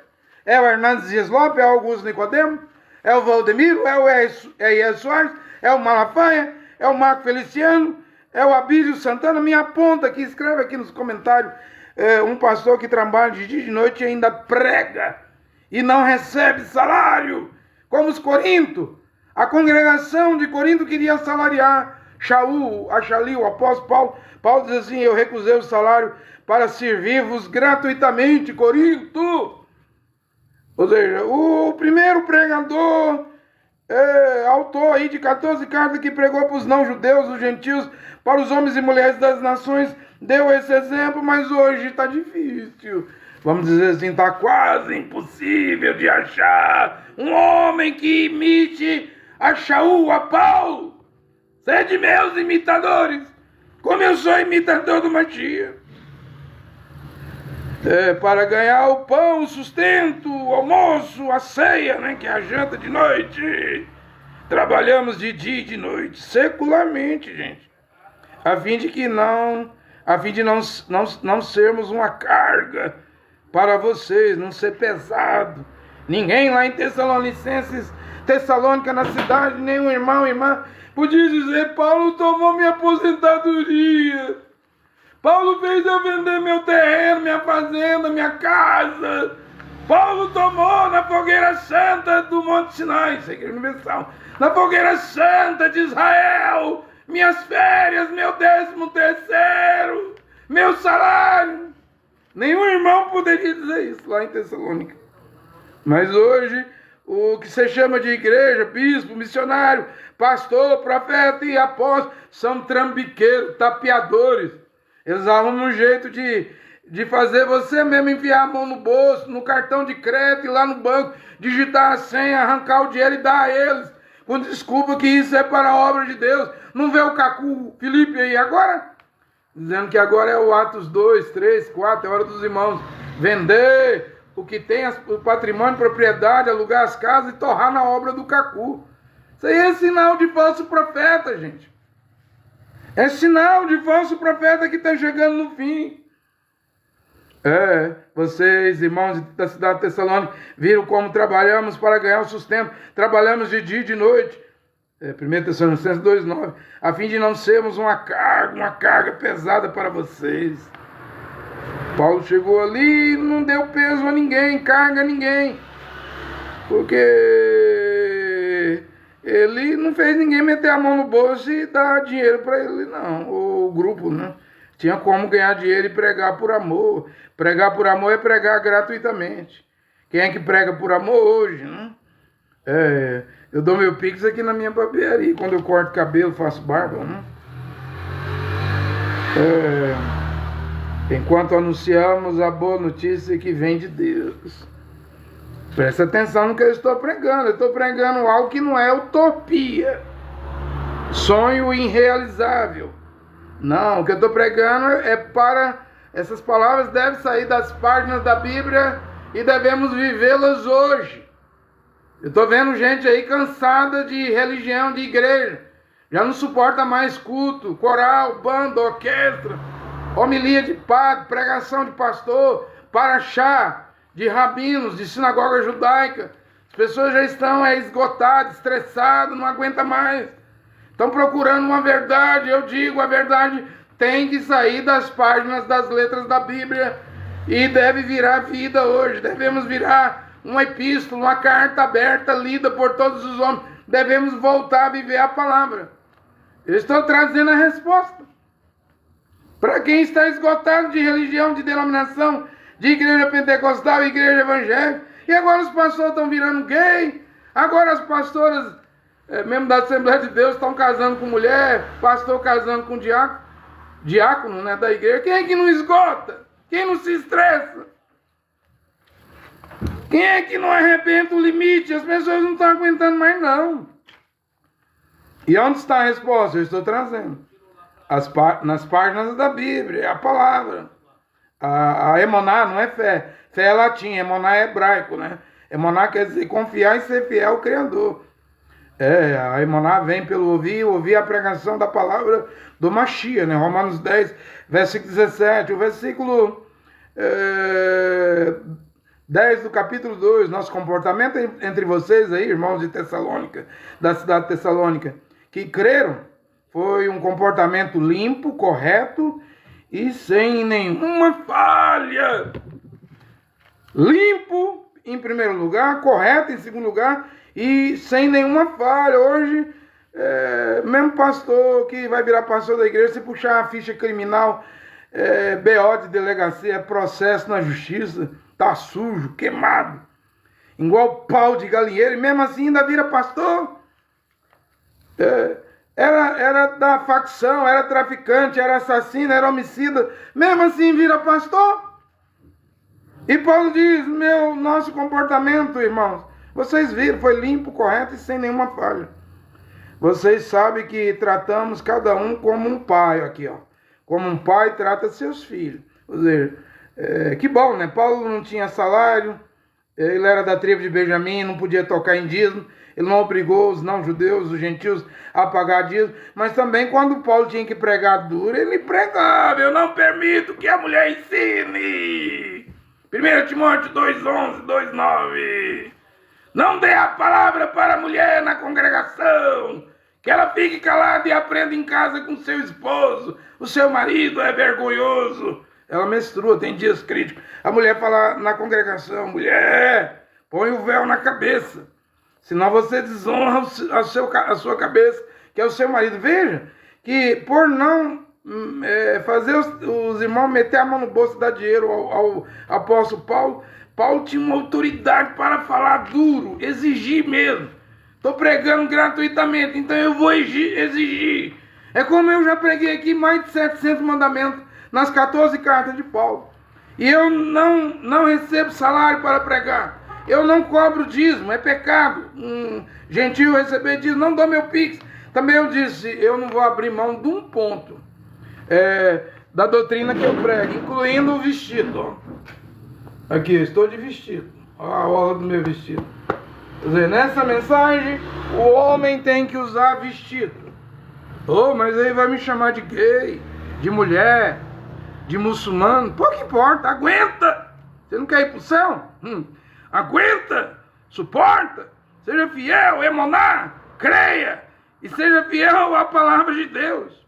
É o Hernandes Dias Lopes? É o Augusto Nicodemo? É o Valdemiro? É o Ian Soares? É o Malafaia? É o Marco Feliciano? É o Abílio Santana? Me aponta aqui, escreve aqui nos comentários. Um pastor que trabalha de dia e de noite e ainda prega e não recebe salário, como os Corintos. A congregação de Corinto queria salariar Shaul, Axali, o apóstolo Paulo. Paulo diz assim: eu recusei o salário para servir-vos gratuitamente, Corinto. Ou seja, o primeiro pregador, autor aí de 14 cartas que pregou para os não-judeus, os gentios, para os homens e mulheres das nações, deu esse exemplo, mas hoje está difícil. Vamos dizer assim, está quase impossível de achar um homem que imite a Shaul, a Paulo. Sede meus imitadores, como eu sou imitador do Matias. Para ganhar o pão, o sustento, o almoço, a ceia, né, que é a janta de noite. Trabalhamos de dia e de noite, secularmente, gente. A fim de não sermos uma carga para vocês, não ser pesado. Ninguém lá em Tessalônica, na cidade, nenhum irmão, irmã, podia dizer: Paulo tomou minha aposentadoria. Paulo fez eu vender meu terreno, minha fazenda, minha casa. Paulo tomou na fogueira santa do Monte Sinai, isso é Igreja Universal, na fogueira santa de Israel, minhas férias, meu 13º, meu salário. Nenhum irmão poderia dizer isso lá em Tessalônica. Mas hoje, o que se chama de igreja, bispo, missionário, pastor, profeta e apóstolo, são trambiqueiros, tapeadores. Eles arrumam um jeito de fazer você mesmo enfiar a mão no bolso, no cartão de crédito, ir lá no banco, digitar a senha, arrancar o dinheiro e dar a eles, com desculpa que isso é para a obra de Deus. Não vê o Cacu Felipe aí agora? Dizendo que agora é o Atos 2, 3, 4, é hora dos irmãos vender o que tem, o patrimônio, propriedade, alugar as casas e torrar na obra do Cacu. Isso aí é sinal de falso profeta, gente. É sinal de falso profeta que está chegando no fim. Vocês, irmãos da cidade de Tessalônica, viram como trabalhamos para ganhar o sustento. Trabalhamos de dia e de noite. 1 Tessalonicenses 2,9. A fim de não sermos uma carga pesada para vocês. Paulo chegou ali e não deu peso a ninguém, carga a ninguém. Porque ele não fez ninguém meter a mão no bolso e dar dinheiro para ele, não. O grupo, né? Tinha como ganhar dinheiro e pregar por amor. Pregar por amor é pregar gratuitamente. Quem é que prega por amor hoje, né? Eu dou meu pix aqui na minha barbearia, quando eu corto cabelo, faço barba, né? Enquanto anunciamos a boa notícia que vem de Deus. Presta atenção no que eu estou pregando. Eu estou pregando algo que não é utopia, sonho irrealizável. Não, o que eu estou pregando é para... Essas palavras devem sair das páginas da Bíblia e devemos vivê-las hoje. Eu estou vendo gente aí cansada de religião, de igreja. Já não suporta mais culto, coral, banda, orquestra, homilia de padre, pregação de pastor, paraxá, de rabinos, de sinagoga judaica. As pessoas já estão esgotadas, estressadas, não aguentam mais. Estão procurando uma verdade. Eu digo, a verdade tem que sair das páginas das letras da Bíblia e deve virar vida hoje. Devemos virar uma epístola, uma carta aberta, lida por todos os homens. Devemos voltar a viver a palavra. Eu estou trazendo a resposta. Para quem está esgotado de religião, de denominação, de igreja pentecostal, igreja evangélica, e agora os pastores estão virando gay, agora as pastoras, mesmo da Assembleia de Deus, estão casando com mulher, pastor casando com diácono, né, da igreja. Quem é que não esgota? Quem não se estressa? Quem é que não arrebenta o limite? As pessoas não estão aguentando mais, não. E onde está a resposta? Eu estou trazendo. Nas páginas da Bíblia, é a palavra. A emoná não é fé. Fé é latim, emoná é hebraico, né? Emoná quer dizer confiar e ser fiel ao Criador. A emoná vem pelo ouvir a pregação da palavra do Machia, né? Romanos 10, versículo 17. O versículo 10 do capítulo 2, nosso comportamento entre vocês aí, irmãos de Tessalônica, da cidade de Tessalônica, que creram, foi um comportamento limpo, correto e sem nenhuma falha. Limpo, em primeiro lugar, correto em segundo lugar e sem nenhuma falha. Hoje, mesmo pastor que vai virar pastor da igreja, se puxar a ficha criminal, BO de delegacia, processo na justiça, tá sujo, queimado, igual pau de galinheiro, e mesmo assim ainda vira pastor. Era da facção, era traficante, era assassino, era homicida, mesmo assim vira pastor. E Paulo diz, nosso comportamento, irmãos, vocês viram, foi limpo, correto e sem nenhuma falha. Vocês sabem que tratamos cada um como um pai aqui, ó. Como um pai trata seus filhos. Ou seja, que bom, né? Paulo não tinha salário, ele era da tribo de Benjamim, não podia tocar em dízimo, ele não obrigou os não-judeus, os gentios, a pagar dízimo, mas também quando Paulo tinha que pregar duro, ele pregava, eu não permito que a mulher ensine. 1 Timóteo 2,11, 2,9. Não dê a palavra para a mulher na congregação, que ela fique calada e aprenda em casa com seu esposo. O seu marido é vergonhoso. Ela menstrua, tem dias críticos. A mulher fala na congregação, mulher, põe o véu na cabeça, senão você desonra a sua cabeça, que é o seu marido. Veja que por não fazer os irmãos meter a mão no bolso e dar dinheiro ao apóstolo Paulo, Paulo tinha uma autoridade para falar duro, exigir mesmo. Estou pregando gratuitamente, então eu vou exigir. É como eu já preguei aqui mais de 700 mandamentos nas 14 cartas de Paulo. E eu não recebo salário para pregar. Eu não cobro dízimo, é pecado. Gentil receber dízimo, não dou meu pix. Também eu disse, eu não vou abrir mão de um ponto da doutrina que eu prego, incluindo o vestido. Ó. Aqui, eu estou de vestido. Olha a orla do meu vestido. Quer dizer, nessa mensagem, o homem tem que usar vestido. Mas aí vai me chamar de gay, de mulher, de muçulmano. Pouco importa, aguenta. Você não quer ir para o céu? Aguenta, suporta, seja fiel, emoná, creia e seja fiel à palavra de Deus.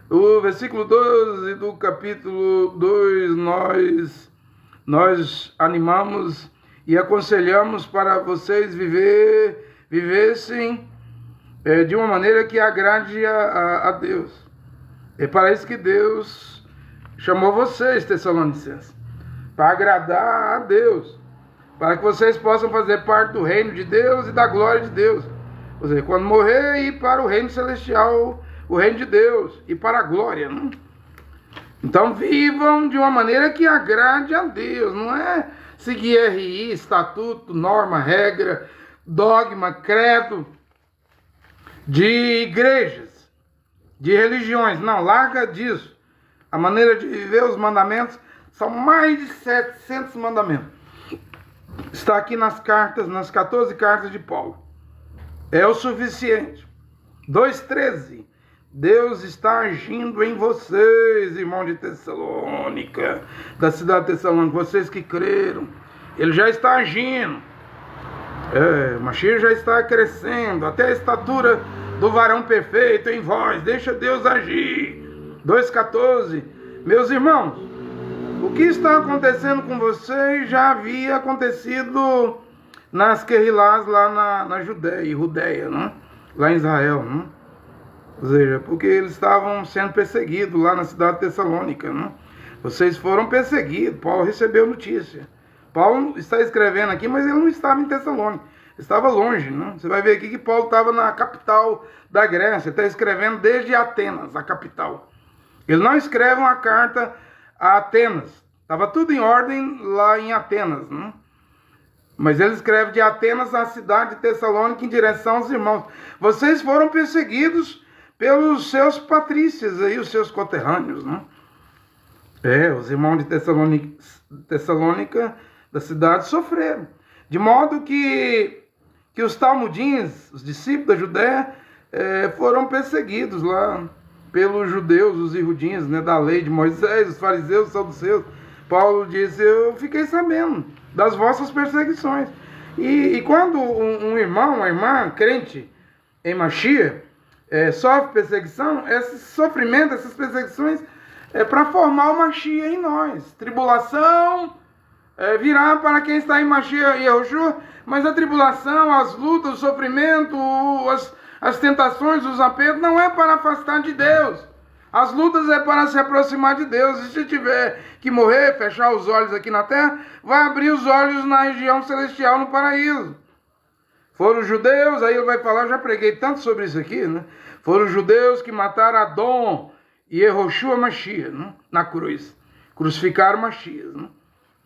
O versículo 12 do capítulo 2, nós animamos e aconselhamos para vocês vivessem de uma maneira que agrade a Deus. É para isso que Deus chamou vocês, Tessalonicenses, para agradar a Deus, para que vocês possam fazer parte do reino de Deus e da glória de Deus. Ou seja, quando morrer, ir para o reino celestial, o reino de Deus, e para a glória, não? Então vivam de uma maneira que agrade a Deus, não é seguir RI, estatuto, norma, regra, dogma, credo de igrejas, de religiões. Não, larga disso. A maneira de viver os mandamentos são mais de 700 mandamentos. Está aqui nas 14 cartas de Paulo. É o suficiente. 2,13. Deus está agindo em vocês, irmão de Tessalônica, da cidade de Tessalônica, vocês que creram. Ele já está agindo. O Mashiach já está crescendo, até a estatura do varão perfeito em vós. Deixa Deus agir. 2,14. Meus irmãos, o que está acontecendo com vocês já havia acontecido nas Querrilás lá na Judéia, né? Lá em Israel, né? Ou seja, porque eles estavam sendo perseguidos lá na cidade de Tessalônica, né? Vocês foram perseguidos, Paulo recebeu notícia. Paulo está escrevendo aqui, mas ele não estava em Tessalônica, estava longe, né? Você vai ver aqui que Paulo estava na capital da Grécia, está escrevendo desde Atenas, a capital. Ele não escreve uma carta a Atenas, estava tudo em ordem lá em Atenas, né? Mas ele escreve de Atenas à cidade de Tessalônica em direção aos irmãos. Vocês foram perseguidos pelos seus patrícios aí, os seus conterrâneos, né? Os irmãos de Tessalônica da cidade sofreram. De modo que os talmudins, os discípulos da Judéia, foram perseguidos lá pelos judeus, os irudinhos, né, da lei de Moisés, os fariseus, os saduceus. Paulo disse, eu fiquei sabendo das vossas perseguições. E quando um irmão, uma irmã crente em Machia sofre perseguição, esse sofrimento, essas perseguições é para formar o Machia em nós. Tribulação virá para quem está em Machia e Yahushua, mas a tribulação, as lutas, o sofrimento, as tentações, os apertos, não é para afastar de Deus. As lutas é para se aproximar de Deus. E se tiver que morrer, fechar os olhos aqui na terra, vai abrir os olhos na região celestial, no paraíso. Foram os judeus, aí ele vai falar, eu já preguei tanto sobre isso aqui, né? Foram os judeus que mataram Adão e Yahushua Mashiach, né? Na cruz. Crucificaram Mashiach, né?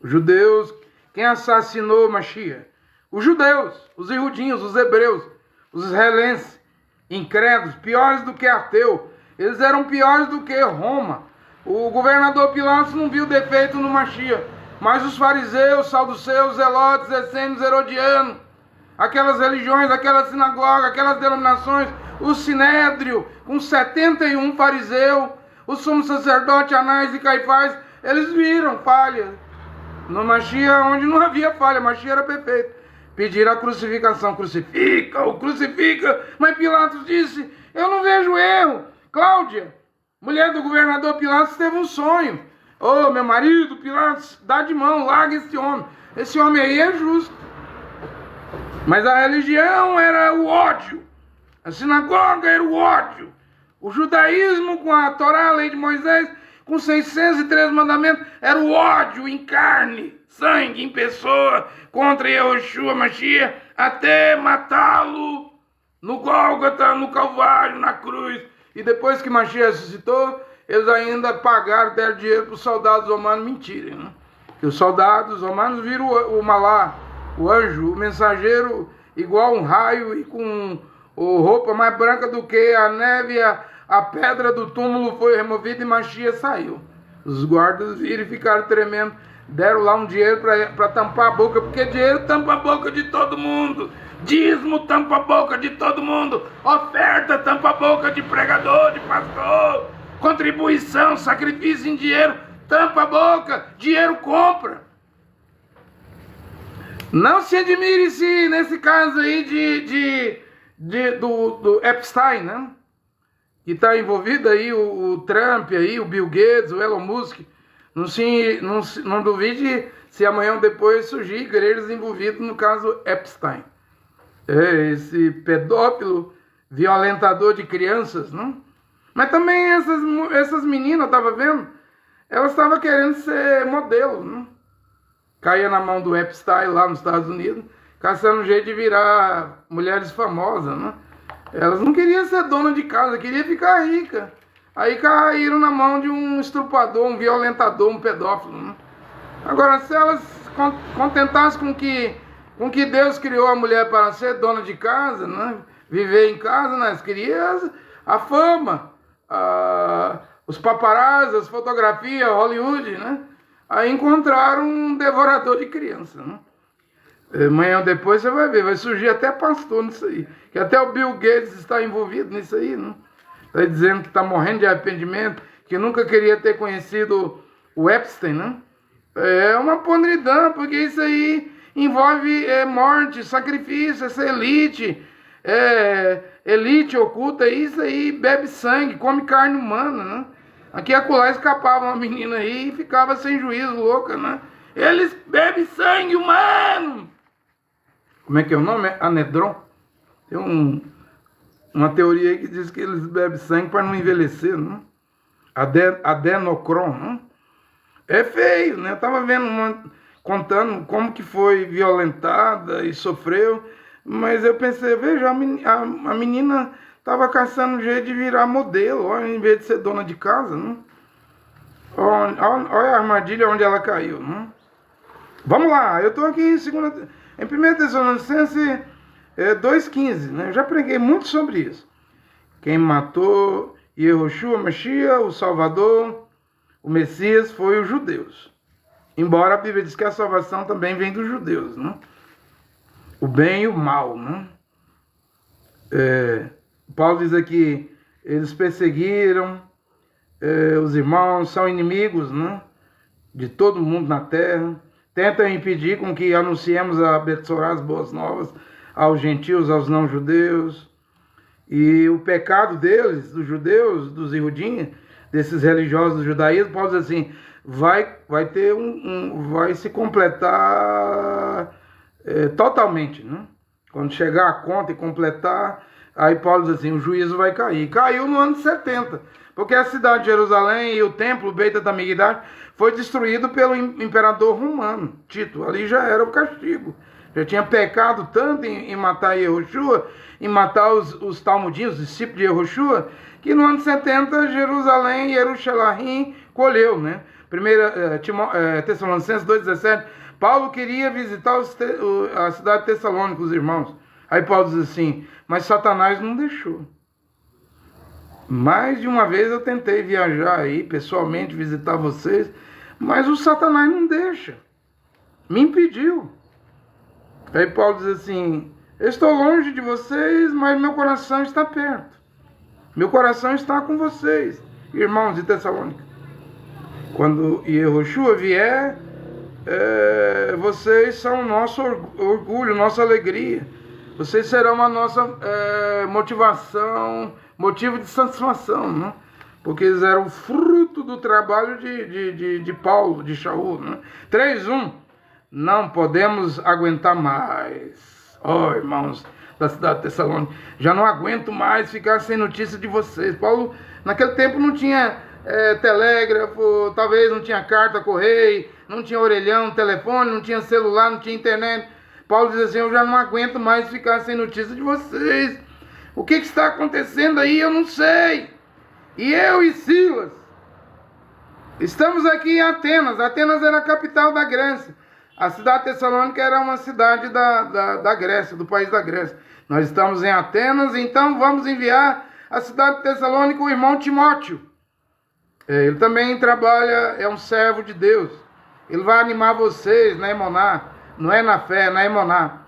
Os judeus, quem assassinou Mashiach? Os judeus, os irudinhos, os hebreus, os israelenses, incrédulos, piores do que ateu. Eles eram piores do que Roma. O governador Pilatos não viu defeito no Mashiach, mas os fariseus, saduceus, zelotes, essênios, herodianos, aquelas religiões, aquelas sinagogas, aquelas denominações, o Sinédrio, com 71 fariseus, o sumo sacerdote Anás e Caifás, eles viram falhas. No Mashiach, onde não havia falha, Mashiach era perfeito. Pediram a crucificação, crucifica-o, crucifica. Mas Pilatos disse, eu não vejo erro. Cláudia, mulher do governador Pilatos, teve um sonho. Meu marido, Pilatos, dá de mão, larga esse homem. Esse homem aí é justo. Mas a religião era o ódio. A sinagoga era o ódio. O judaísmo com a Torá, a lei de Moisés, com 613 mandamentos, era o ódio em carne, sangue, em pessoa, contra Yahushua Mashiach, até matá-lo no Gólgota, no Calvário, na cruz. E depois que Mashiach ressuscitou, eles ainda pagaram, deram dinheiro para os soldados romanos mentirem, né? E os soldados romanos viram o Malá, o anjo, o mensageiro, igual um raio e com roupa mais branca do que a neve, a pedra do túmulo foi removida e Mashiach saiu. Os guardas viram e ficaram tremendo, deram lá um dinheiro para tampar a boca, porque dinheiro tampa a boca de todo mundo. Dízimo tampa a boca de todo mundo. Oferta tampa a boca de pregador, de pastor. Contribuição, sacrifício em dinheiro, tampa a boca. Dinheiro compra. Não se admire se nesse caso aí do Epstein, né? Que está envolvido aí o Trump, aí, o Bill Gates, o Elon Musk. Não duvide se amanhã ou depois surgir igrejas envolvidas no caso Epstein. Esse pedófilo, violentador de crianças, não? Mas também essas meninas, eu estava vendo, elas estavam querendo ser modelo, não? Caía na mão do Epstein lá nos Estados Unidos, caçando um jeito de virar mulheres famosas, não? Elas não queriam ser dona de casa, queriam ficar rica. Aí caíram na mão de um estrupador, um violentador, um pedófilo, não? Agora, se elas contentassem com que Deus criou a mulher para ser dona de casa, né? Viver em casa, né? Elas queriam a fama, os paparazzi, as fotografias, Hollywood, né? Aí encontraram um devorador de criança, né? Amanhã ou depois você vai ver, vai surgir até pastor nisso aí. Que até o Bill Gates está envolvido nisso aí, né? Está dizendo que está morrendo de arrependimento, que nunca queria ter conhecido o Epstein, né? É uma podridão, porque isso aí envolve morte, sacrifício, essa elite, elite oculta, isso aí bebe sangue, come carne humana, né? Aqui acolá escapava uma menina aí e ficava sem juízo, louca, né? Eles bebem sangue humano! Como é que é o nome? Anedron? Tem uma teoria aí que diz que eles bebem sangue para não envelhecer, né? Adenocron, né? É feio, né? Eu tava vendo contando como que foi violentada e sofreu, mas eu pensei, veja, a menina tava caçando um jeito de virar modelo, ó, em vez de ser dona de casa, né? Olha a armadilha onde ela caiu, né? Vamos lá, eu estou aqui em 1 Tessalonicenses 2,15, né? Eu já preguei muito sobre isso. Quem matou Yehoshua, Mashiach, o Salvador, o Messias, foi os judeus. Embora a Bíblia diz que a salvação também vem dos judeus, né? O bem e o mal, né? Paulo diz aqui, eles perseguiram os irmãos, são inimigos, né? De todo mundo na terra. Tentam impedir com que anunciemos a Betsorá, as boas novas, aos gentios, aos não-judeus. E o pecado deles, dos judeus, dos Ihudim, desses religiosos do judaísmo, Paulo diz assim, vai se completar totalmente, né? Quando chegar a conta e completar, aí Paulo diz assim, o juízo vai cair. Caiu no ano 70, porque a cidade de Jerusalém e o templo, o Beit HaMikdash, foi destruído pelo imperador romano, Tito. Ali já era o castigo. Já tinha pecado tanto em matar Yehoshua, em matar os talmudinhos, os discípulos de Yehoshua, que no ano 70 Jerusalém e Jerusalém colheu, né? 1 Tessalonicenses 2,17, Paulo queria visitar a cidade de Tessalônica, os irmãos. Aí Paulo diz assim, mas Satanás não deixou. Mais de uma vez eu tentei viajar aí, pessoalmente, visitar vocês, mas o Satanás não deixa. Me impediu. Aí Paulo diz assim, eu estou longe de vocês, mas meu coração está perto. Meu coração está com vocês, irmãos de Tessalônica. Quando Yehoshua vier, vocês são o nosso orgulho, nossa alegria. Vocês serão a nossa motivação, motivo de satisfação, né? Porque eles eram fruto do trabalho de Paulo, de Shaul, né? 3:1. Não podemos aguentar mais. Irmãos da cidade de Tessalônica, já não aguento mais ficar sem notícia de vocês. Paulo, naquele tempo não tinha telégrafo, talvez não tinha carta, correio, não tinha orelhão, telefone, não tinha celular, não tinha internet. Paulo diz assim, eu já não aguento mais ficar sem notícia de vocês. O que está acontecendo aí, eu não sei. E eu e Silas estamos aqui em Atenas. Atenas era a capital da Grécia. A cidade de Tessalônica era uma cidade da Grécia, do país da Grécia. Nós estamos em Atenas, então vamos enviar à cidade de Tessalônica o irmão Timóteo. Ele também trabalha, é um servo de Deus. Ele vai animar vocês na Emoná, não é na fé, na Emoná.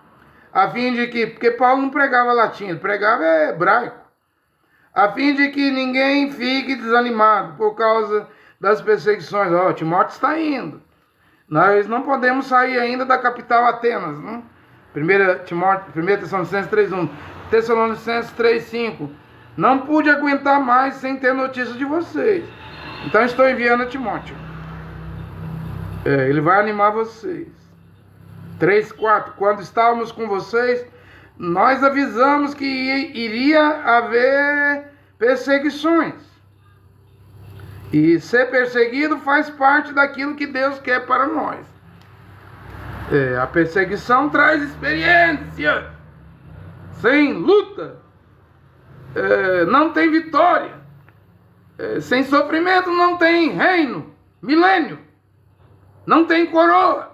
A fim de que, porque Paulo não pregava latim, ele pregava hebraico. A fim de que ninguém fique desanimado por causa das perseguições. Timóteo está indo. Nós não podemos sair ainda da capital Atenas, né? 1 Tessalonicenses 3:1, Tessalonicenses 3:5. Não pude aguentar mais sem ter notícia de vocês. Então estou enviando a Timóteo. Ele vai animar vocês. 3:4. Quando estávamos com vocês, nós avisamos que iria haver perseguições. E ser perseguido faz parte daquilo que Deus quer para nós. A perseguição traz experiência. Sem luta, não tem vitória. Sem sofrimento não tem reino, milênio. Não tem coroa.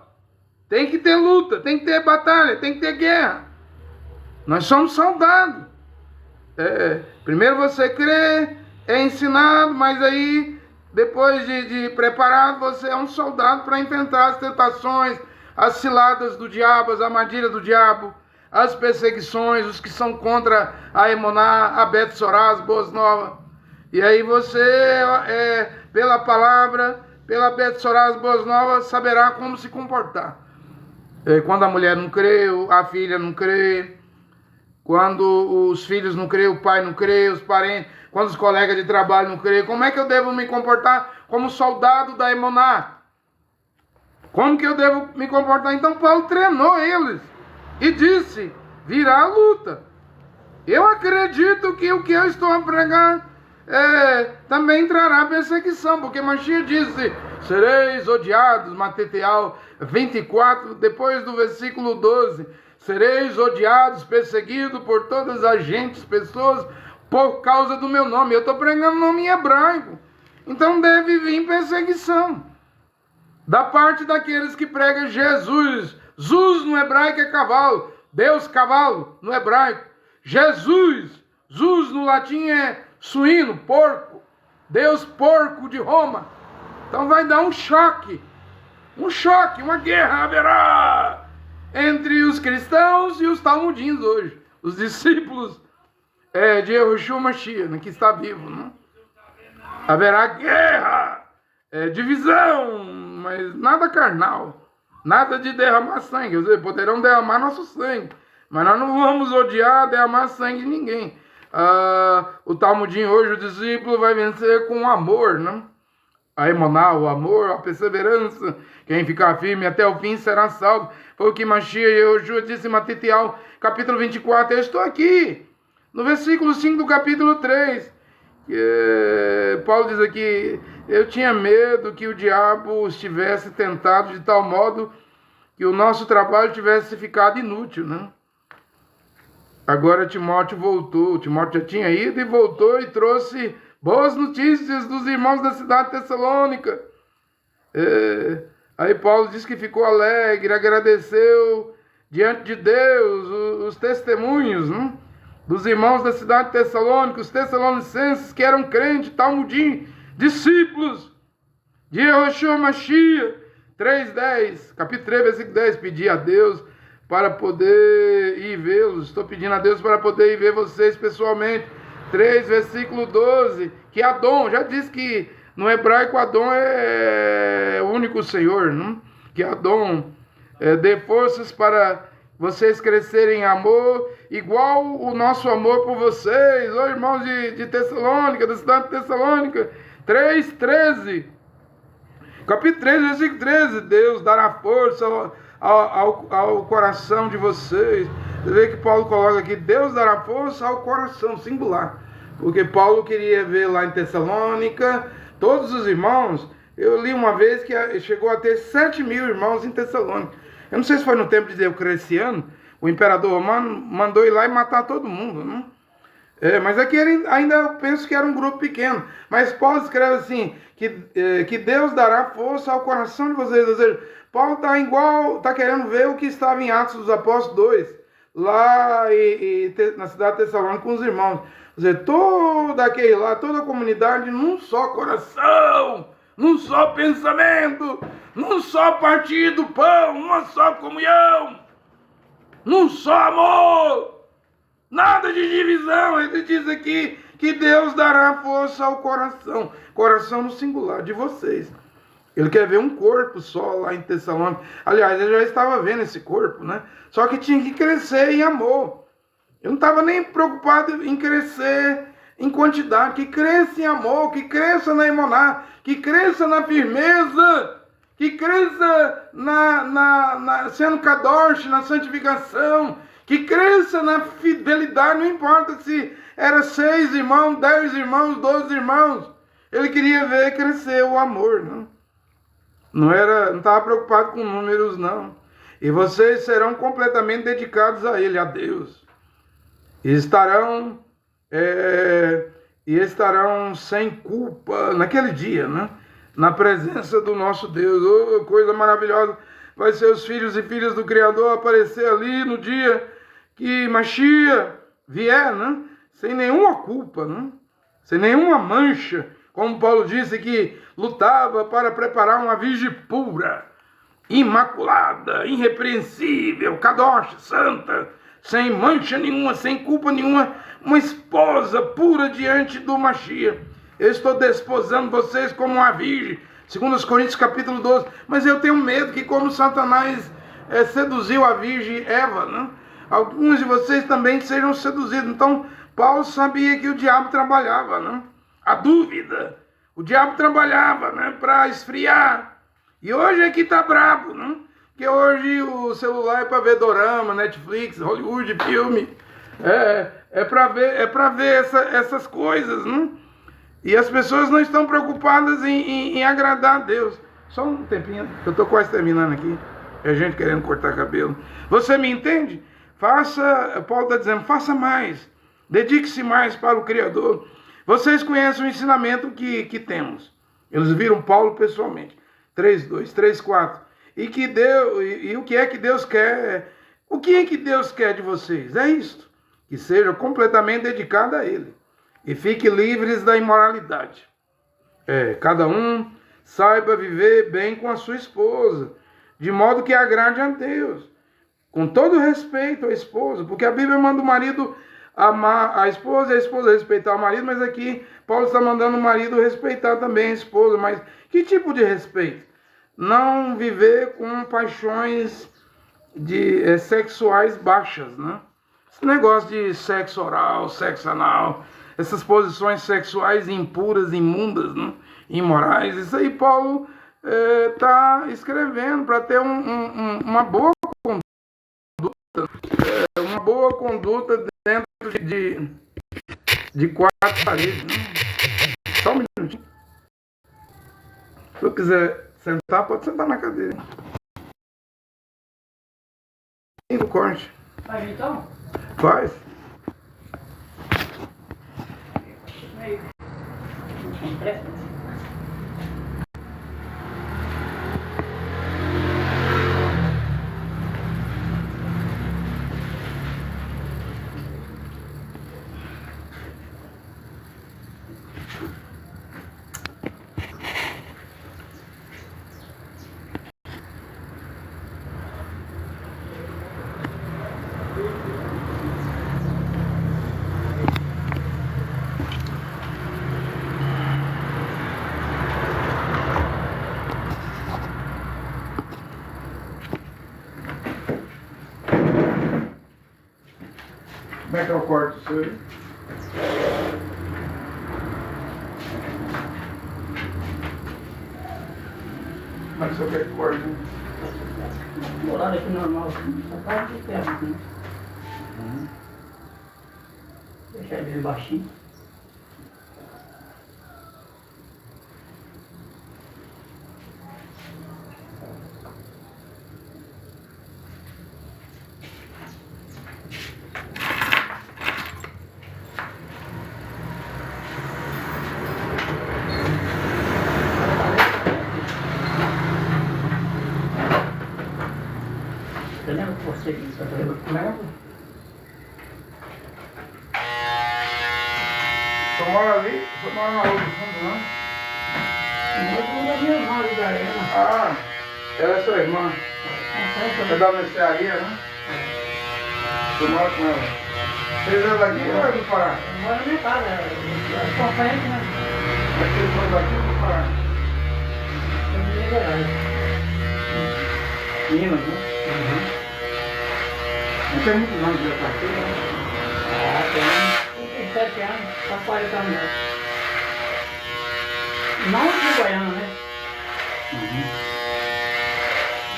Tem que ter luta, tem que ter batalha, tem que ter guerra. Nós somos soldados. Primeiro você crê, é ensinado, mas aí, depois de preparado, você é um soldado para enfrentar as tentações, as ciladas do diabo, as armadilhas do diabo, as perseguições, os que são contra a Emoná, a Betsorá, as boas novas. E aí você, pela palavra, pela Betsorá, as boas novas, saberá como se comportar. Quando a mulher não crê, a filha não crê, quando os filhos não crê, o pai não crê, os parentes, quando os colegas de trabalho não crê, como é que eu devo me comportar como soldado da Emoná? Como que eu devo me comportar? Então Paulo treinou eles e disse, virá a luta. Eu acredito que o que eu estou a pregar também trará perseguição, porque Mashiach disse, sereis odiados, Mateteal 24, depois do versículo 12, sereis odiados, perseguidos por todas as gentes, pessoas, por causa do meu nome. Eu estou pregando o nome em hebraico, então deve vir perseguição. da parte daqueles que pregam Jesus. Zuz no hebraico é cavalo, Deus cavalo no hebraico. Jesus, Zuz no latim é suíno, porco, Deus porco de Roma. Então vai dar um choque, uma guerra haverá entre os cristãos e os talmudinhos hoje, os discípulos de Yahushua Mashiach, que está vivo, né? Haverá guerra, divisão, mas nada carnal, nada de derramar sangue. Quer dizer, poderão derramar nosso sangue, mas nós não vamos odiar, derramar sangue de ninguém. O talmudinho hoje, o discípulo vai vencer com amor, né? A emuná, o amor, a perseverança. Quem ficar firme até o fim será salvo. Foi o que Mashiach e Yahushua disse em Matitial, capítulo 24. Eu estou aqui, no versículo 5 do capítulo 3. Paulo diz aqui: eu tinha medo que o diabo estivesse tentado de tal modo que o nosso trabalho tivesse ficado inútil, né? Agora Timóteo voltou. Timóteo já tinha ido e voltou e trouxe boas notícias dos irmãos da cidade de Tessalônica. Aí Paulo diz que ficou alegre, agradeceu diante de Deus os testemunhos, né, dos irmãos da cidade de Tessalônica, os tessalonicenses que eram crentes, talmudim, discípulos de Yahushua Mashiach. 3:10, capítulo 3, versículo 10, pedi a Deus para poder ir vê-los. Estou pedindo a Deus para poder ir ver vocês pessoalmente. 3, versículo 12, que Adon, já disse que no hebraico Adon é o único Senhor, né? Que Adon dê forças para vocês crescerem em amor, igual o nosso amor por vocês, ó irmãos de Tessalônica, da cidade de Tessalônica. 3:13, capítulo 3, versículo 13, Deus dará força ao coração de vocês. Você vê que Paulo coloca aqui, Deus dará força ao coração, singular. Porque Paulo queria ver lá em Tessalônica todos os irmãos. Eu li uma vez que chegou a ter 7.000 irmãos em Tessalônica. Eu não sei se foi no tempo de Diocleciano, o imperador romano mandou ir lá e matar todo mundo, né? Mas aqui ainda eu penso que era um grupo pequeno. Mas Paulo escreve assim, que Deus dará força ao coração de vocês. Ou seja, Paulo está querendo ver o que estava em Atos dos Apóstolos 2, lá na cidade de Tessalônica com os irmãos. Quer dizer, toda a comunidade num só coração, num só pensamento, num só partir do pão, numa só comunhão, num só amor, nada de divisão. Ele diz aqui que Deus dará força ao coração no singular de vocês. Ele quer ver um corpo só lá em Tessalônica. Aliás, ele já estava vendo esse corpo, né? Só que tinha que crescer em amor. Eu não estava nem preocupado em crescer em quantidade, que cresça em amor, que cresça na emuná, que cresça na firmeza, que cresça sendo kadosh, na santificação, que cresça na fidelidade. Não importa se era 6 irmãos, 10 irmãos, 12 irmãos. Ele queria ver crescer o amor, não? Não estava preocupado com números, não. E vocês serão completamente dedicados a Ele, a Deus. E estarão sem culpa naquele dia, né? Na presença do nosso Deus. Oh, coisa maravilhosa. Vai ser os filhos e filhas do Criador aparecer ali no dia que Mashiach vier, né? Sem nenhuma culpa, né? Sem nenhuma mancha. Como Paulo disse que lutava para preparar uma virgem pura, imaculada, irrepreensível, kadosh, santa, sem mancha nenhuma, sem culpa nenhuma, uma esposa pura diante do Mashiach. Eu estou desposando vocês como uma virgem, segundo os Coríntios capítulo 12. Mas eu tenho medo que, como Satanás seduziu a virgem Eva, né? Alguns de vocês também sejam seduzidos. Então, Paulo sabia que o diabo trabalhava, né? A dúvida. O diabo trabalhava, né? Para esfriar. E hoje aqui tá brabo, né? Porque hoje o celular é para ver dorama, Netflix, Hollywood, filme. É para ver essas coisas, né? E as pessoas não estão preocupadas em agradar a Deus. Só um tempinho, eu estou quase terminando aqui. É gente querendo cortar cabelo. Você me entende? Paulo está dizendo, faça mais. Dedique-se mais para o Criador. Vocês conhecem o ensinamento que temos. Eles viram Paulo pessoalmente. 3:2, 3:4. E o que é que Deus quer? O que é que Deus quer de vocês? É isto, que sejam completamente dedicados a Ele e fiquem livres da imoralidade. Cada um saiba viver bem com a sua esposa, de modo que agrade a Deus, com todo respeito à esposa, porque a Bíblia manda o marido amar a esposa e a esposa respeitar o marido, mas aqui Paulo está mandando o marido respeitar também a esposa. Mas que tipo de respeito? Não viver com paixões sexuais baixas, né? Esse negócio de sexo oral, sexo anal, essas posições sexuais impuras, imundas, né? Imorais, isso aí Paulo está escrevendo para ter uma boa conduta dentro de quatro paredes. Né? Só um minutinho. Se eu quiser sentar, pode sentar na cadeira. E do corte. Faz então? Faz. Como é que eu corto isso aí? Mas se eu quero que corte, né? O horário aqui normal, só parte de terra, né? Deixar ele bem baixinho. Você lembra que você Lembro. Só mora ali, só mora na rua do fundo, não? Não é minha irmã ali da arena. Ah, ela é sua irmã. É da mercearia, né? Você mora com ela. Vocês é daqui ou é do Pará? Eu moro na minha casa, é conferente, né? Mas vocês são daqui ou do Pará? Eu me lembro. Minas, né? Não tem muito nome de aqui, né? Tem 7 anos, só 40 anos. Não de Goiânia, né?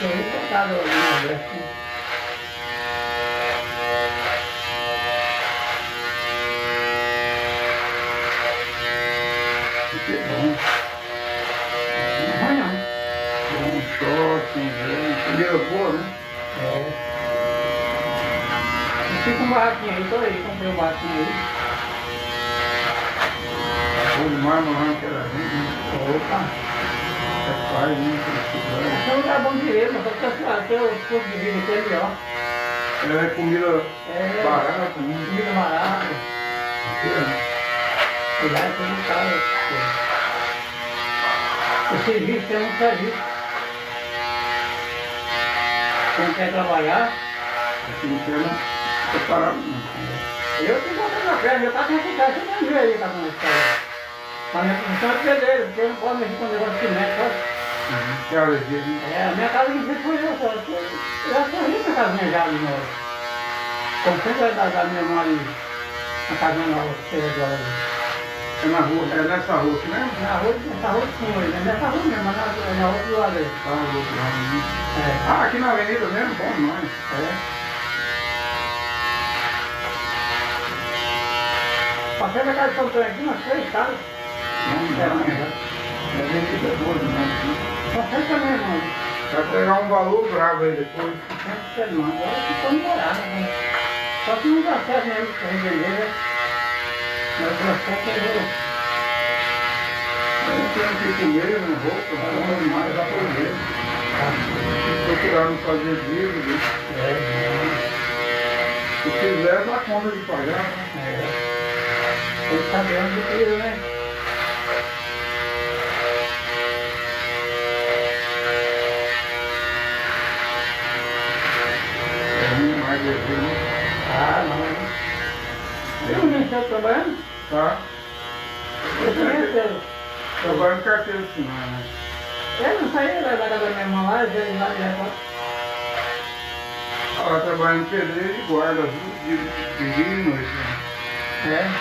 Eu vim contado no Nordeste, né? Que bom. Não é não. Um shopping, comida boa, né? Eu fiz um barraquinho aí, tô aí, comprei um barraquinho aí. Pô, de mármore, que era gente, né? Opa! É pai, né? Esse é um lugar bom de ir, mas só que o custo de vida aqui é melhor. É comida barata, né? Comida barata. Cuidado, tem muito caro. O serviço tem um serviço. Quem quer trabalhar, Aqui não quero separar, não. eu tenho que botar na perna, meu carro tem que ficar, você não vê aí, tá com esse cara. Mas minha função é pedreiro, porque eu não posso mexer com o negócio de cimento, sabe? Que alergia, né? A minha casa que sempre foi eu só. Eu já sou rico na casinha já ali nova. Como sempre é da minha irmã ali, na casinha nova que chega agora ali. É na rua, é nessa rua aqui mesmo? Na rua de cima aí, né? Nessa rua mesmo, mas na rua do lado aí. Ah, do outro lado, né? É. Ah, aqui na avenida mesmo? Bom demais. Passei na casa de São Antônio aqui, umas 3 casas. Não dá, né? A avenida é boa demais, né? Passei também, irmão. Vai pegar um valor bravo aí depois. Sempre irmão. Agora ficou melhorado, né? Só que não dá certo mesmo pra revender, né? Mas o processo é não tem o que comer, né? Roupa, não mais, já foi mesmo. Procurar não fazer dívida. Se quiser, dá conta de pagar, né? Tem que saber onde tira, né? Mais desenho. Ah, não. Eu nem estou trabalhando. Tá? Eu conheço. Trabalho em carteira assinada, né? Eu não saí da casa da minha irmã lá, veio lá direto. Ela trabalha em pedreiro e guarda, viu? De dia e noite, né? É.